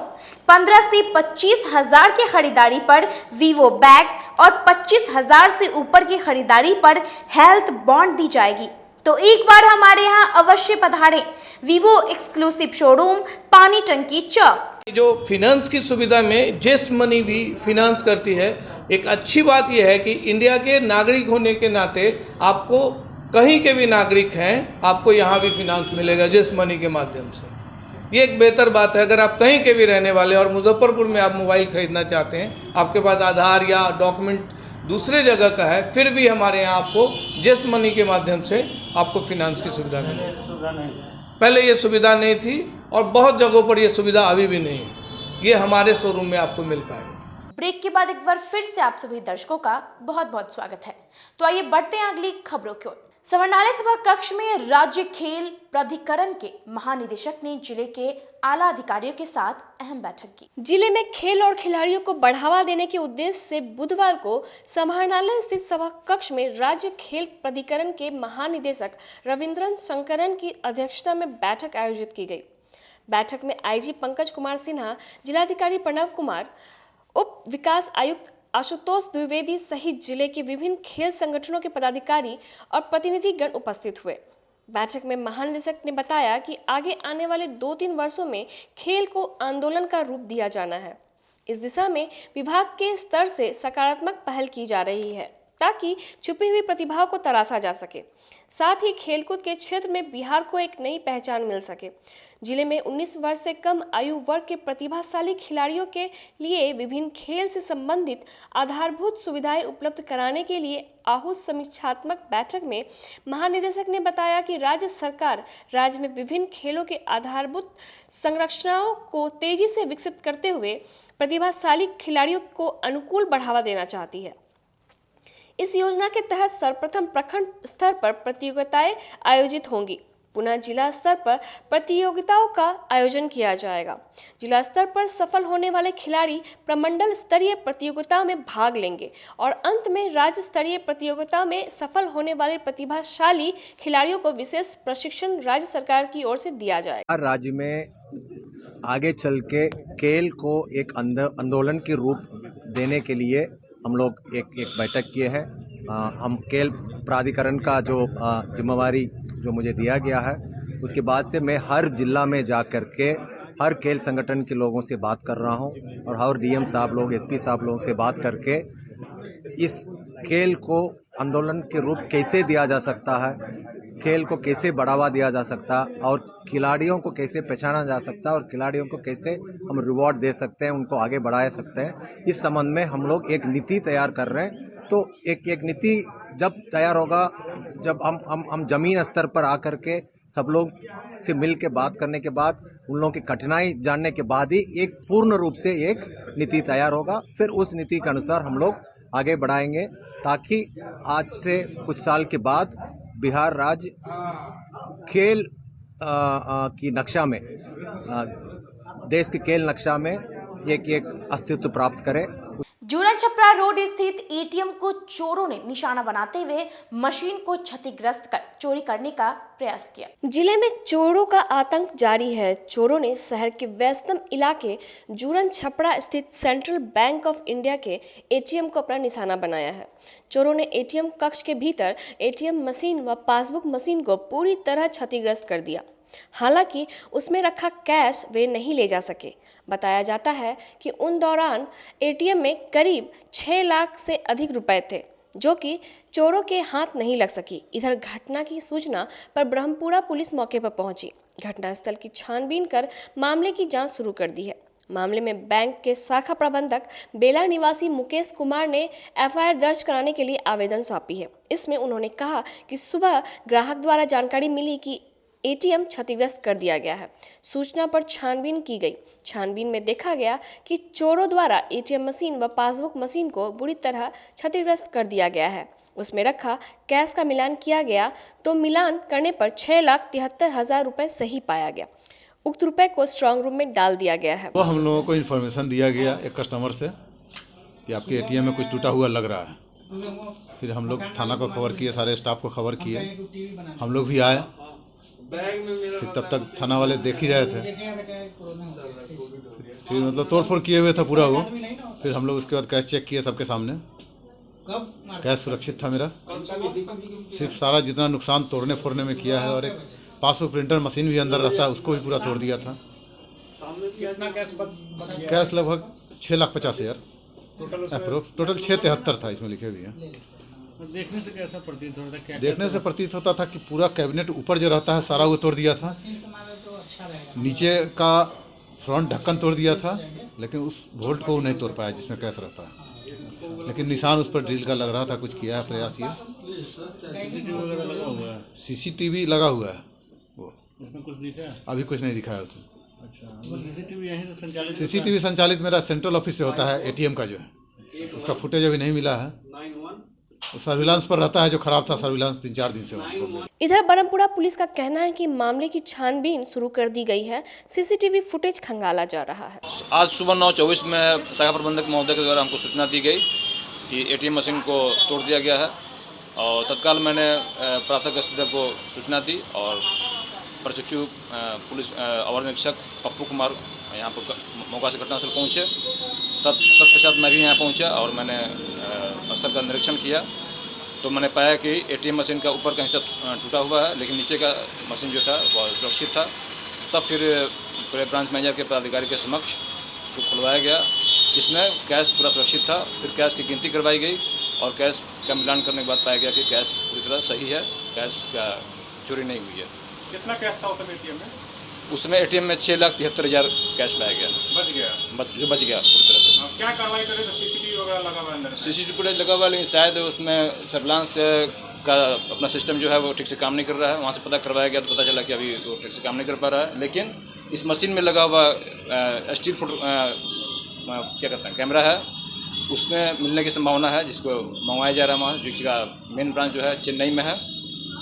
15 से 25 हजार की खरीदारी पर वीवो बैग और 25 हजार से ऊपर की खरीदारी पर हेल्थ बॉन्ड दी जाएगी। तो एक बार हमारे यहाँ अवश्य पधारें। वीवो एक्सक्लूसिव शोरूम, पानी टंकी चौक। जो फिनेंस की सुविधा में जेस्ट मनी भी फिनेंस करती है। एक अच्छी बात यह है कि इंडिया के नागरिक होने के नाते आपको कहीं के भी नागरिक हैं, आपको यहाँ भी फिनेंस मिलेगा जेस्ट मनी के माध्यम से। ये एक बेहतर बात है। अगर आप कहीं के भी रहने वाले और मुजफ्फरपुर में आप मोबाइल खरीदना चाहते हैं, आपके पास आधार या डॉक्यूमेंट दूसरे जगह का है, फिर भी हमारे यहाँ आपको जेस्ट मनी के माध्यम से आपको फिनेंस की सुविधा मिलेगी। पहले ये सुविधा नहीं थी और बहुत जगहों पर ये सुविधा अभी भी नहीं है। ये हमारे शोरूम में आपको मिल पाएगा। ब्रेक के बाद एक बार फिर से आप सभी दर्शकों का बहुत बहुत स्वागत है। तो आइए बढ़ते हैं अगली खबरों की ओर। समरनालय सभा कक्ष में राज्य खेल प्राधिकरण के महानिदेशक ने जिले के आला अधिकारियों के साथ अहम बैठक की। जिले में खेल और खिलाड़ियों को बढ़ावा देने के उद्देश्य से बुधवार को समाहरणालय स्थित सभा कक्ष में राज्य खेल प्राधिकरण के महानिदेशक रविंद्रन शंकरन की अध्यक्षता में बैठक आयोजित की गई। बैठक में आईजी पंकज कुमार सिन्हा, जिलाधिकारी प्रणव कुमार, उप विकास आयुक्त आशुतोष द्विवेदी सहित जिले के विभिन्न खेल संगठनों के पदाधिकारी और प्रतिनिधिगण उपस्थित हुए। बैठक में महानिदेशक ने बताया कि आगे आने वाले 2-3 वर्षों में खेल को आंदोलन का रूप दिया जाना है। इस दिशा में विभाग के स्तर से सकारात्मक पहल की जा रही है ताकि छुपी हुई प्रतिभाओं को तराशा जा सके। साथ ही खेलकूद के क्षेत्र में बिहार को एक नई पहचान मिल सके। जिले में 19 वर्ष से कम आयु वर्ग के प्रतिभाशाली खिलाड़ियों के लिए विभिन्न खेल से संबंधित आधारभूत सुविधाएं उपलब्ध कराने के लिए आहूत समीक्षात्मक बैठक में महानिदेशक ने बताया कि राज्य सरकार राज्य में विभिन्न खेलों के आधारभूत संरचनाओं को तेजी से विकसित करते हुए प्रतिभाशाली खिलाड़ियों को अनुकूल बढ़ावा देना चाहती है। इस योजना के तहत सर्वप्रथम प्रखंड स्तर पर प्रतियोगिताएं आयोजित होंगी। पुनः जिला स्तर पर प्रतियोगिताओं का आयोजन किया जाएगा। जिला स्तर पर सफल होने वाले खिलाड़ी प्रमंडल स्तरीय प्रतियोगिताओं में भाग लेंगे और अंत में राज्य स्तरीय प्रतियोगिता में सफल होने वाले प्रतिभाशाली खिलाड़ियों को विशेष प्रशिक्षण राज्य सरकार की ओर से दिया जाएगा। राज्य में आगे चल के खेल को एक आंदोलन के रूप देने के लिए हम लोग एक बैठक किए हैं। हम खेल प्राधिकरण का जो जिम्मेवारी जो मुझे दिया गया है, उसके बाद से मैं हर जिला में जा कर के हर खेल संगठन के लोगों से बात कर रहा हूं और हर डीएम साहब लोग, एसपी साहब लोगों से बात करके इस खेल को आंदोलन के रूप कैसे दिया जा सकता है, खेल को कैसे बढ़ावा दिया जा सकता है और खिलाड़ियों को कैसे पहचाना जा सकता है और खिलाड़ियों को कैसे हम रिवॉर्ड दे सकते हैं, उनको आगे बढ़ा सकते हैं। इस संबंध में हम लोग एक नीति तैयार कर रहे हैं। तो एक नीति जब तैयार होगा, जब हम जमीन स्तर पर आकर के सब लोग से मिल के बात करने के बाद, उन लोगों की कठिनाई जानने के बाद ही एक पूर्ण रूप से एक नीति तैयार होगा। फिर उस नीति के अनुसार हम लोग आगे बढ़ाएंगे ताकि आज से कुछ साल के बाद बिहार राज्य खेल की नक्शा में, देश के खेल नक्शा में एक अस्तित्व प्राप्त करे। जूरन छपरा रोड स्थित एटीएम को चोरों ने निशाना बनाते हुए मशीन को क्षतिग्रस्त कर चोरी करने का प्रयास किया। जिले में चोरों का आतंक जारी है। चोरों ने शहर के व्यस्तम इलाके जूरन छपरा स्थित सेंट्रल बैंक ऑफ इंडिया के एटीएम को अपना निशाना बनाया है। चोरों ने एटीएम कक्ष के भीतर एटीएम मशीन व पासबुक मशीन को पूरी तरह क्षतिग्रस्त कर दिया। हालांकि उसमें रखा कैश वे नहीं ले जा सके। बताया जाता है कि उन दौरान एटीएम में करीब 6 लाख से अधिक रुपए थे, जो कि चोरों के हाथ नहीं लग सकी। इधर घटना की सूचना पर ब्रह्मपुरा पुलिस मौके पर पहुंची। घटनास्थल की छानबीन कर मामले की जांच शुरू कर दी है। मामले में बैंक के शाखा प्रबंधक बेला निवासी मुकेश कुमार ने एफआईआर दर्ज कराने के लिए आवेदन सौंपी है। इसमें उन्होंने कहा कि सुबह ग्राहक द्वारा जानकारी मिली कि एटीएम क्षतिग्रस्त कर दिया गया है। सूचना पर छानबीन की गई। छानबीन में देखा गया कि चोरों द्वारा एटीएम मशीन व पासबुक मशीन को बुरी तरह क्षतिग्रस्त कर दिया गया है। उसमें रखा कैश का मिलान किया गया तो मिलान करने पर 6,73,000 रुपये सही पाया गया। उक्त रुपये को स्ट्रांग रूम में डाल दिया गया है। वो हम लोगों को इन्फॉर्मेशन दिया गया एक कस्टमर से कि आपके एटीएम में कुछ टूटा हुआ लग रहा है। फिर हम लोग थाना को खबर किए, सारे स्टाफ को खबर किए, हम लोग भी आए। फिर तब तक थाना वाले देख ही रहे थे। फिर मतलब तोड़फोड़ किए हुए था पूरा वो। फिर हम लोग उसके बाद कैश चेक किए सबके सामने। कैश सुरक्षित था मेरा। सिर्फ सारा जितना नुकसान तोड़ने फोड़ने में किया है, और एक पासबुक प्रिंटर मशीन भी अंदर रहता है उसको भी पूरा तोड़ दिया था। कितना कैश बच गया? कैश लगभग 6,50,000 अप्रोक्स। टोटल 673 था इसमें लिखे हुए हैं। देखने से कैसा प्रतीत होता है? देखने से प्रतीत होता था कि पूरा कैबिनेट ऊपर जो रहता है सारा वो तोड़ दिया था, नीचे का फ्रंट ढक्कन तोड़ दिया था, लेकिन उस वोल्ट को नहीं तोड़ पाया जिसमें कैश रहता है। लेकिन निशान उस पर ड्रिल का लग रहा था, कुछ किया है प्रयास ये। सीसीटीवी लगा हुआ है, वो उसमें कुछ दिखा है? अभी कुछ नहीं दिखा है उसमें। अच्छा, सीसीटीवी यहीं से संचालित? सीसीटीवी संचालित मेरा सेंट्रल ऑफिस से होता है, एटीएम का जो है उसका फुटेज अभी नहीं मिला है। सर्विलांस पर रहता है, जो खराब था सर्विलांस 3-4 दिन से हो। इधर बरमपुरा पुलिस का कहना है कि मामले की छानबीन शुरू कर दी गई है, सीसीटीवी फुटेज खंगाला जा रहा है। आज सुबह 9:24 में शाखा प्रबंधक महोदय के द्वारा हमको सूचना दी गई कि एटीएम मशीन को तोड़ दिया गया है, और तत्काल मैंने प्राथमिक स्तर को सूचना दी और प्रशिक्षु पुलिस अवर निरीक्षक पप्पू कुमार यहाँ पर मौका से घटनास्थल पहुँचे। तत्पश्चात मैं भी यहाँ पहुँचा और मैंने स्थल का निरीक्षण किया, तो मैंने पाया कि एटीएम मशीन का ऊपर का हिस्सा टूटा हुआ है, लेकिन नीचे का मशीन जो था वह सुरक्षित था। तब फिर पूरे ब्रांच मैनेजर के पदाधिकारी के समक्ष उसको खुलवाया गया, जिसमें कैश पूरा सुरक्षित था। फिर कैश की गिनती करवाई गई और कैश का मिलान करने के बाद पाया गया कि कैश पूरी तरह सही है, कैश का चोरी नहीं हुई है। कितना कैश था उसमें एटीएम में? उसमें एटीएम में 6,73,000 कैश पाया गया। जो बच गया पूरी तरह से। क्या कार्रवाई करे? सीसीटीवी वगैरह लगा हुआ है अंदर? सीसीटीवी फुटेज लगा हुआ है, लेकिन शायद उसमें सर्विलांस का अपना सिस्टम जो है वो ठीक से काम नहीं कर रहा है। वहाँ से पता करवाया गया तो पता चला कि अभी वो ठीक से काम नहीं कर पा रहा है। लेकिन इस मशीन में लगा हुआ स्टील फुट क्या कहते हैं कैमरा है, उसमें मिलने की संभावना है, जिसको मंगवाया जा रहा है। वहाँ जिसका मेन ब्रांच जो है चेन्नई में है,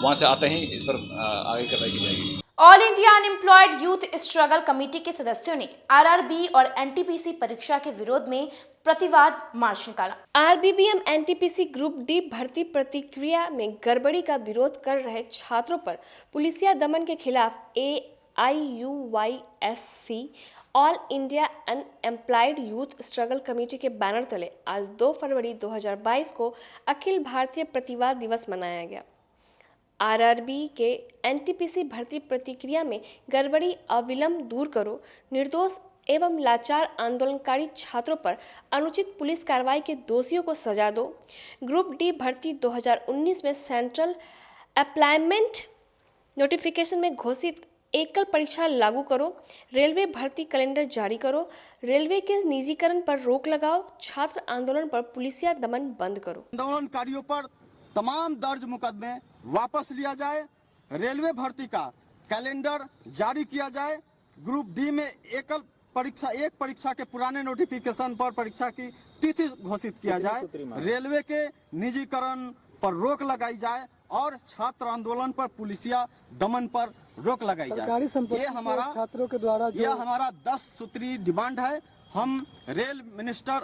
वहाँ से आते ही इस पर आगे कार्रवाई की जाएगी। All India unemployed youth struggle committee के सदस्यों ने आरआरबी और एनटीपीसी परीक्षा के विरोध में प्रतिवाद मार्च निकाला। आरबीबीएम एनटीपीसी ग्रुप डी भर्ती प्रक्रिया में गड़बड़ी का विरोध कर रहे छात्रों पर पुलिसिया दमन के खिलाफ AIUYSC all India unemployed youth struggle committee के बैनर तले आज 2 फरवरी 2022 को अखिल भारतीय प्रतिवाद दिवस मनाया गया। आरआरबी के एनटीपीसी भर्ती प्रक्रिया में गड़बड़ी अविलंब दूर करो, निर्दोष एवं लाचार आंदोलनकारी छात्रों पर अनुचित पुलिस कार्रवाई के दोषियों को सजा दो, ग्रुप डी भर्ती 2019 में सेंट्रल अप्लाइमेंट नोटिफिकेशन में घोषित एकल परीक्षा लागू करो, रेलवे भर्ती कैलेंडर जारी करो, रेलवे के निजीकरण पर रोक लगाओ, छात्र आंदोलन पर पुलिसिया दमन बंद करो। आंदोलनकारियों पर तमाम दर्ज मुकदमे वापस लिया जाए, रेलवे भर्ती का कैलेंडर जारी किया जाए, ग्रुप डी में एक परीक्षा के पुराने नोटिफिकेशन पर परीक्षा की तिथि घोषित किया जाए, रेलवे के निजीकरण पर रोक लगाई जाए और छात्र आंदोलन पर पुलिसिया दमन पर रोक लगाई जाए। ये हमारा छात्रों के द्वारा यह हमारा 10 सूत्री डिमांड है। हम रेल मिनिस्टर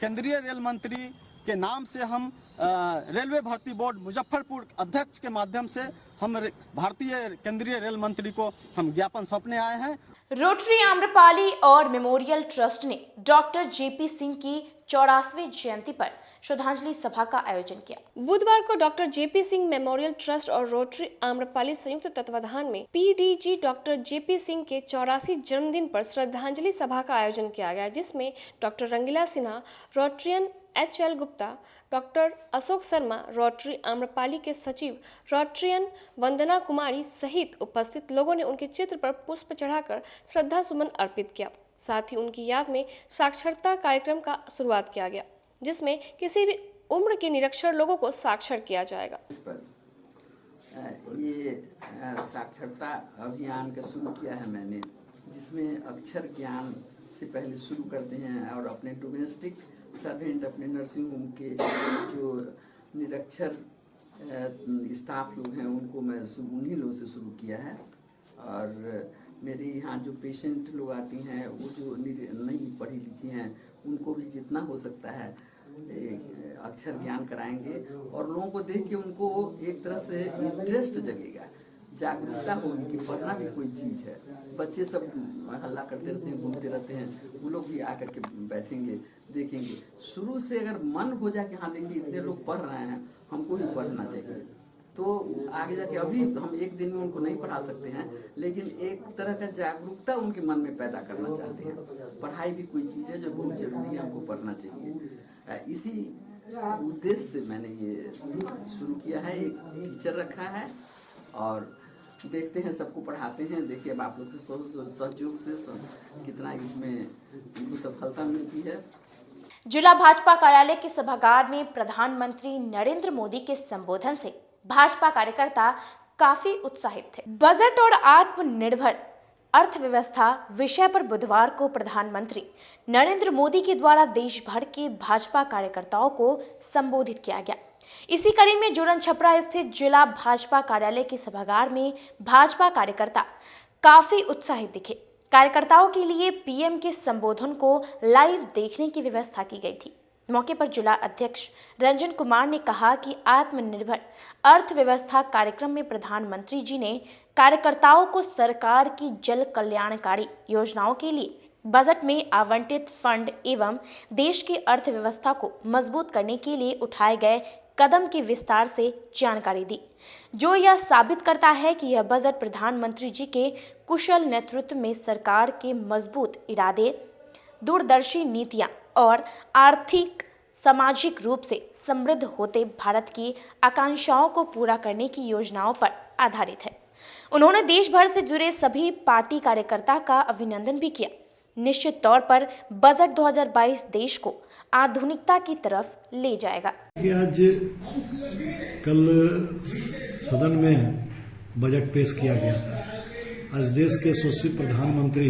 केंद्रीय रेल मंत्री के नाम से हम रेलवे भर्ती बोर्ड मुजफ्फरपुर अध्यक्ष के माध्यम से हम भारतीय केंद्रीय रेल मंत्री को हम ज्ञापन सौंपने आए हैं। रोटरी आम्रपाली और मेमोरियल ट्रस्ट ने डॉक्टर जेपी सिंह की 84वीं जयंती पर श्रद्धांजलि सभा का आयोजन किया। बुधवार को doctor JP Singh memorial trust और रोटरी आम्रपाली संयुक्त तत्वाधान में पीडीजी डॉक्टर जेपी सिंह के 84 जन्मदिन पर श्रद्धांजलि सभा का आयोजन किया गया, जिसमें doctor Rangila Sinha, Rotarian HL Gupta, doctor Ashok Sharma, Rotary Amrapali के सचिव रोटरियन वंदना कुमारी सहित उपस्थित लोगों ने उनके चित्र पर पुष्प चढ़ाकर श्रद्धा सुमन अर्पित किया। साथ ही उनकी याद में साक्षरता कार्यक्रम का शुरुआत किया गया, जिसमें किसी भी उम्र के निरक्षर लोगों को साक्षर किया जाएगा। इस पर ये साक्षरता अभियान का शुरू किया है मैंने, जिसमें अक्षर ज्ञान से पहले शुरू करते हैं और अपने डोमेस्टिक सर्वेंट, अपने नर्सिंग होम के जो निरक्षर स्टाफ लोग हैं उनको मैं उन्हीं लोगों से शुरू किया है। और मेरे यहाँ जो पेशेंट लोग आती हैं वो जो नहीं पढ़ी लिखी हैं उनको भी जितना हो सकता है अक्षर ज्ञान कराएंगे और लोगों को देख के उनको एक तरह से इंटरेस्ट जगेगा, जागरूकता होगी कि पढ़ना भी कोई चीज़ है। बच्चे सब हल्ला करते रहते हैं, घूमते रहते हैं, वो लोग भी आकर के बैठेंगे, देखेंगे। शुरू से अगर मन हो जाए कि हाँ देखिए इतने लोग पढ़ रहे हैं हमको ही पढ़ना चाहिए। तो आगे जाके अभी हम एक दिन में उनको नहीं पढ़ा सकते हैं, लेकिन एक तरह का जागरूकता उनके मन में पैदा करना चाहते हैं। पढ़ाई भी कोई चीज़ है जो बहुत जरूरी है, हमको पढ़ना चाहिए। इसी उद्देश्य से मैंने ये शुरू किया है, एक टीचर रखा है और देखते हैं, सबको पढ़ाते हैं। देखिए अब आप लोग के सहयोग से कितना इसमें उनको सफलता मिलती है। जिला भाजपा कार्यालय के सभागार में प्रधानमंत्री नरेंद्र मोदी के संबोधन से भाजपा कार्यकर्ता काफी उत्साहित थे। बजट और आत्मनिर्भर अर्थव्यवस्था विषय पर बुधवार को प्रधानमंत्री नरेंद्र मोदी के द्वारा देश भर के भाजपा कार्यकर्ताओं को संबोधित किया गया। इसी कड़ी में जोरन छपरा स्थित जिला भाजपा कार्यालय के सभागार में भाजपा कार्यकर्ता काफी उत्साहित दिखे। कार्यकर्ताओं के लिए पीएम के संबोधन को लाइव देखने की व्यवस्था की गई थी। मौके पर जिला अध्यक्ष रंजन कुमार ने कहा कि आत्मनिर्भर अर्थव्यवस्था कार्यक्रम में प्रधानमंत्री जी ने कार्यकर्ताओं को सरकार की जल कल्याणकारी योजनाओं के लिए बजट में आवंटित फंड एवं देश की अर्थव्यवस्था को मजबूत करने के लिए उठाए गए कदम की विस्तार से जानकारी दी, जो यह साबित करता है कि यह बजट प्रधानमंत्री जी के कुशल नेतृत्व में सरकार के मजबूत इरादे, दूरदर्शी नीतियां और आर्थिक सामाजिक रूप से समृद्ध होते भारत की आकांक्षाओं को पूरा करने की योजनाओं पर आधारित है। उन्होंने देश भर से जुड़े सभी पार्टी कार्यकर्ता का अभिनंदन भी किया। निश्चित तौर पर बजट 2022 देश को आधुनिकता की तरफ ले जाएगा। आज कल सदन में बजट पेश किया गया था। आज देश के यशस्वी प्रधानमंत्री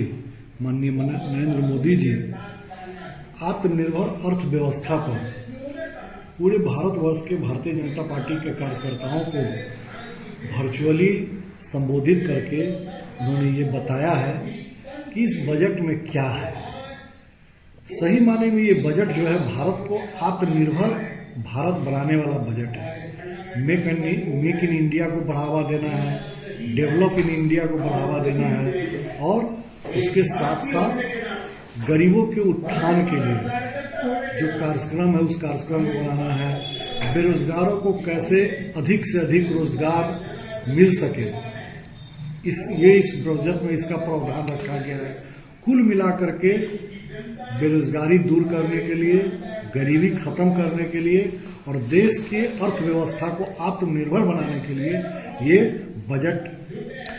माननीय नरेंद्र मोदी जी आत्मनिर्भर अर्थव्यवस्था पर पूरे भारतवर्ष के भारतीय जनता पार्टी के कार्यकर्ताओं को वर्चुअली संबोधित करके उन्होंने ये बताया है कि इस बजट में क्या है। सही माने में ये बजट जो है भारत को आत्मनिर्भर भारत बनाने वाला बजट है। मेक इन इंडिया को बढ़ावा देना है, डेवलप इन इंडिया को बढ़ावा देना है और उसके साथ साथ गरीबों के उत्थान के लिए जो कार्यक्रम है उस कार्यक्रम को बनाना है। बेरोजगारों को कैसे अधिक से अधिक रोजगार मिल सके, इस बजट में इसका प्रावधान रखा गया है। कुल मिलाकर के बेरोजगारी दूर करने के लिए, गरीबी खत्म करने के लिए और देश के अर्थव्यवस्था को आत्मनिर्भर बनाने के लिए ये बजट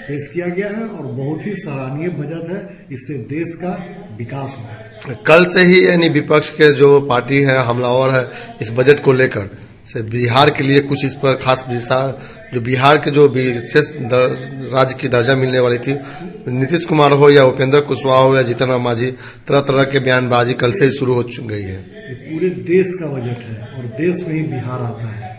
पेश किया गया है और बहुत ही सराहनीय बजट है। इससे देश का विकास होगा। कल से ही यानी विपक्ष के जो पार्टी है हमलावर है इस बजट को लेकर से बिहार के लिए कुछ इस पर खास विस्तार, जो बिहार के जो विशेष राज्य की दर्जा मिलने वाली थी, नीतीश कुमार हो या उपेंद्र कुशवाहा हो या जीतन राम मांझी, तरह तरह के बयानबाजी कल से ही शुरू हो गई है। ये पूरे देश का बजट है और देश में ही बिहार आता है,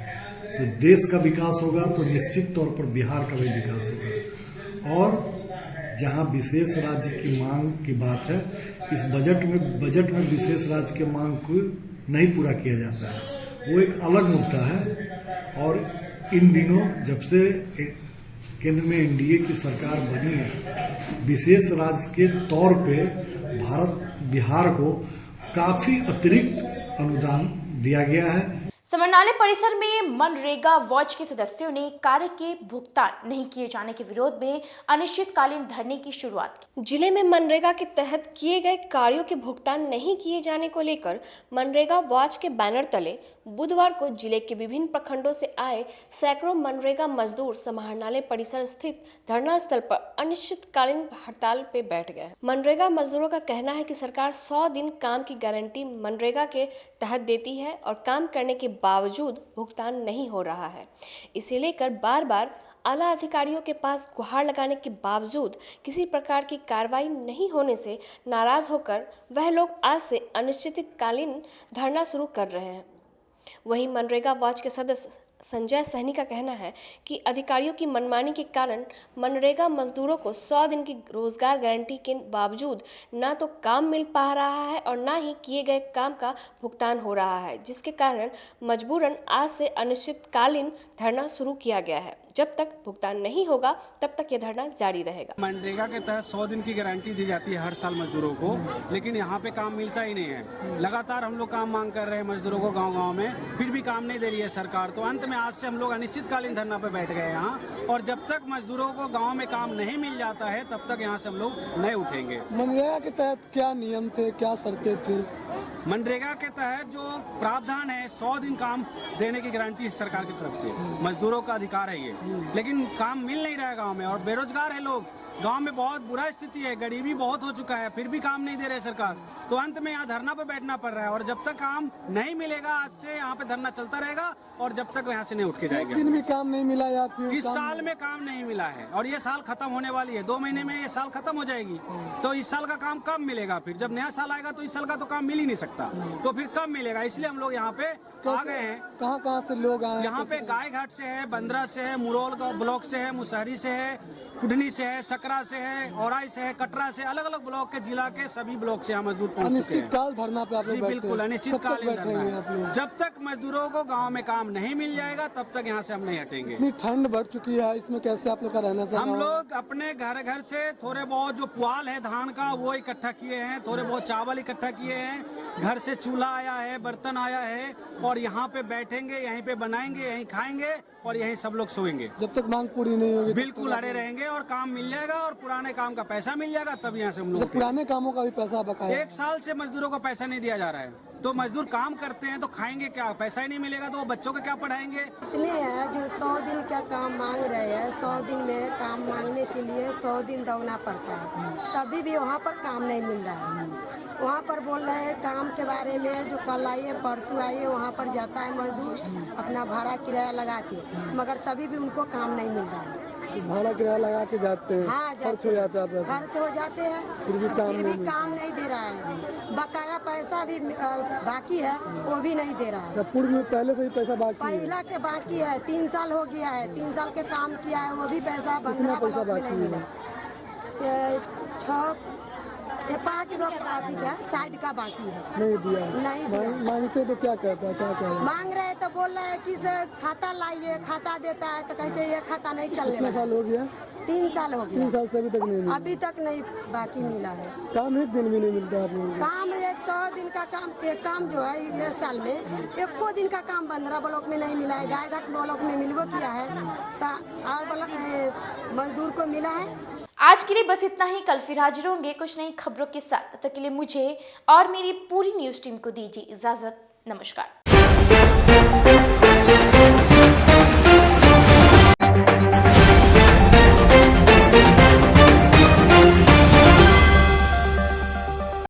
तो देश का विकास होगा तो निश्चित तौर पर बिहार का भी विकास होगा। और जहां विशेष राज्य की मांग की बात है, इस बजट में विशेष राज्य की मांग को नहीं पूरा किया जाता है, वो एक अलग मुद्दा है। और इन दिनों जब से केंद्र में एनडीए की सरकार बनी है, विशेष राज्य के तौर पे बिहार को काफी अतिरिक्त अनुदान दिया गया है। समरनालय परिसर में मनरेगा वॉच के सदस्यों ने कार्य के भुगतान नहीं किए जाने के विरोध में अनिश्चितकालीन धरने की शुरुआत की। जिले में मनरेगा के तहत किए गए कार्यों के भुगतान नहीं किए जाने को लेकर मनरेगा वॉच के बैनर तले बुधवार को जिले के विभिन्न प्रखंडों से आए सैकड़ों मनरेगा मजदूर समाहरणालय परिसर स्थित धरना स्थल पर अनिश्चितकालीन हड़ताल पे बैठ गए। मनरेगा मजदूरों का कहना है कि सरकार 100 दिन काम की गारंटी मनरेगा के तहत देती है और काम करने के बावजूद भुगतान नहीं हो रहा है। इसे लेकर बार बार आला अधिकारियों के पास गुहार लगाने के बावजूद किसी प्रकार की कार्रवाई नहीं होने से नाराज होकर वह लोग आज से अनिश्चितकालीन धरना शुरू कर रहे हैं। वहीं मनरेगा वॉच के सदस्य संजय सहनी का कहना है कि अधिकारियों की मनमानी के कारण मनरेगा मजदूरों को 100 दिन की रोजगार गारंटी के बावजूद ना तो काम मिल पा रहा है और ना ही किए गए काम का भुगतान हो रहा है, जिसके कारण मजबूरन आज से अनिश्चितकालीन धरना शुरू किया गया है। जब तक भुगतान नहीं होगा तब तक यह धरना जारी रहेगा। मनरेगा के तहत 100 दिन की गारंटी दी जाती है हर साल मजदूरों को, लेकिन यहाँ पे काम मिलता ही नहीं है। लगातार हम लोग काम मांग कर रहे हैं मजदूरों को गाँव-गाँव में, फिर भी काम नहीं दे रही है सरकार। तो अंत में आज से हम लोग अनिश्चितकालीन धरना पे बैठ गए यहाँ, और जब तक मजदूरों को गांव में काम नहीं मिल जाता है तब तक यहाँ से हम लोग नहीं उठेंगे। मनरेगा के तहत क्या नियम थे, क्या शर्तें थी? मनरेगा के तहत जो प्रावधान है 100 दिन काम देने की गारंटी है सरकार की तरफ से, मजदूरों का अधिकार है ये, लेकिन काम मिल नहीं रहा है गाँव में और बेरोजगार है लोग। गांव में बहुत बुरा स्थिति है, गरीबी बहुत हो चुका है, फिर भी काम नहीं दे रहे सरकार, तो अंत में यहाँ धरना पे बैठना पड़ रहा है। और जब तक काम नहीं मिलेगा आज से यहाँ पे धरना चलता रहेगा और जब तक यहाँ से नहीं उठ के जाएंगे। दिन भी काम नहीं मिला या फिर इस साल में काम नहीं मिला है और ये साल खत्म होने वाली है, 2 महीने में ये साल खत्म हो जाएगी, तो इस साल का काम कब मिलेगा? फिर जब नया साल आएगा तो इस साल का तो काम मिल ही नहीं सकता, तो फिर कब मिलेगा? इसलिए हम लोग यहाँ पे आ गए हैं। कहाँ से लोग आए? यहाँ पे गायघाट से है, बंदरा से है, मुरौल ब्लॉक से है, मुसहरी से है, कुडनी से है, सकरा से है, औराई से है, कटरा से, अलग अलग ब्लॉक के जिला के सभी ब्लॉक से यहाँ मजदूर पहुँच चुके हैं। अनिश्चितकाल धरना पे आप लोग जी बैठते बिल्कुल हैं? अनिश्चितकालीन धरना है। जब तक मजदूरों को गांव में काम नहीं मिल जाएगा तब तक यहाँ से हम नहीं हटेंगे। इतनी ठंड बढ़ चुकी है, इसमें कैसे आप लोग का रहना चाहिए? हम लोग अपने घर से थोड़े बहुत जो पुआल है धान का वो इकट्ठा किए हैं, थोड़े बहुत चावल इकट्ठा किए हैं, घर से चूल्हा आया है, बर्तन आया है, और यहाँ पे बैठेंगे, यहीं पे बनाएंगे, यहीं खाएंगे और यहीं सब लोग सोएंगे जब तक मांग पूरी नहीं होगी। बिल्कुल अड़े रहेंगे और काम मिल जाएगा और पुराने काम का पैसा मिल जाएगा, तब यहाँ से हम लोग पुराने कामों का भी पैसा बकाया। 1 साल से मजदूरों को पैसा नहीं दिया जा रहा है, तो मजदूर काम करते हैं तो खाएंगे क्या? पैसा ही नहीं मिलेगा तो वो बच्चों को क्या पढ़ाएंगे? इतने हैं जो 100 दिन का काम मांग रहे हैं, 100 दिन में काम मांगने के लिए 100 दिन दौड़ना पड़ता है, तभी भी वहाँ पर काम नहीं मिल रहा है। वहाँ पर बोल रहे हैं काम के बारे में, जो कल आइए परसों आइए, वहाँ पर जाता है मजदूर अपना भाड़ा किराया लगा के, मगर तभी भी उनको काम नहीं मिल रहा है। भाड़ा किराया लगा के जाते हैं, हाँ खर्च हो जाता है, खर्च हो जाते हैं, फिर भी काम नहीं दे रहा है। बकाया पैसा भी बाकी है, वो भी नहीं दे रहा है। पूर्व में पहले से ही पैसा बाकी है? पहला के बाकी है, 3 साल हो गया है, 3 साल के काम किया है, वो भी पैसा कितना पैसा बाकी है? 5 गो बाकी क्या साइड का बाकी है, नहीं दिया। नहीं दिया। मांगते तो क्या कहता है, क्या मांग रहे तो बोल रहे हैं कि से खाता लाइए, खाता देता है तो कहते ये खाता नहीं चलने। कितना साल हो गया? 3 साल हो गया। 3 साल से अभी तक नहीं मिला? अभी तक नहीं बाकी मिला है। काम 1 दिन भी नहीं मिलता आप लोगों को? काम ये 100 दिन का काम, एक काम जो है ये साल में 1 दिन का काम बंदरा ब्लॉक में नहीं मिला है, गायघाट ब्लॉक में मिलबो किया है, और ब्लॉक मजदूर को मिला है। आज के लिए बस इतना ही। कल फिर हाजिर होंगे कुछ नई खबरों के साथ। तब तक के लिए मुझे और मेरी पूरी न्यूज़ टीम को दीजिए इजाजत। नमस्कार।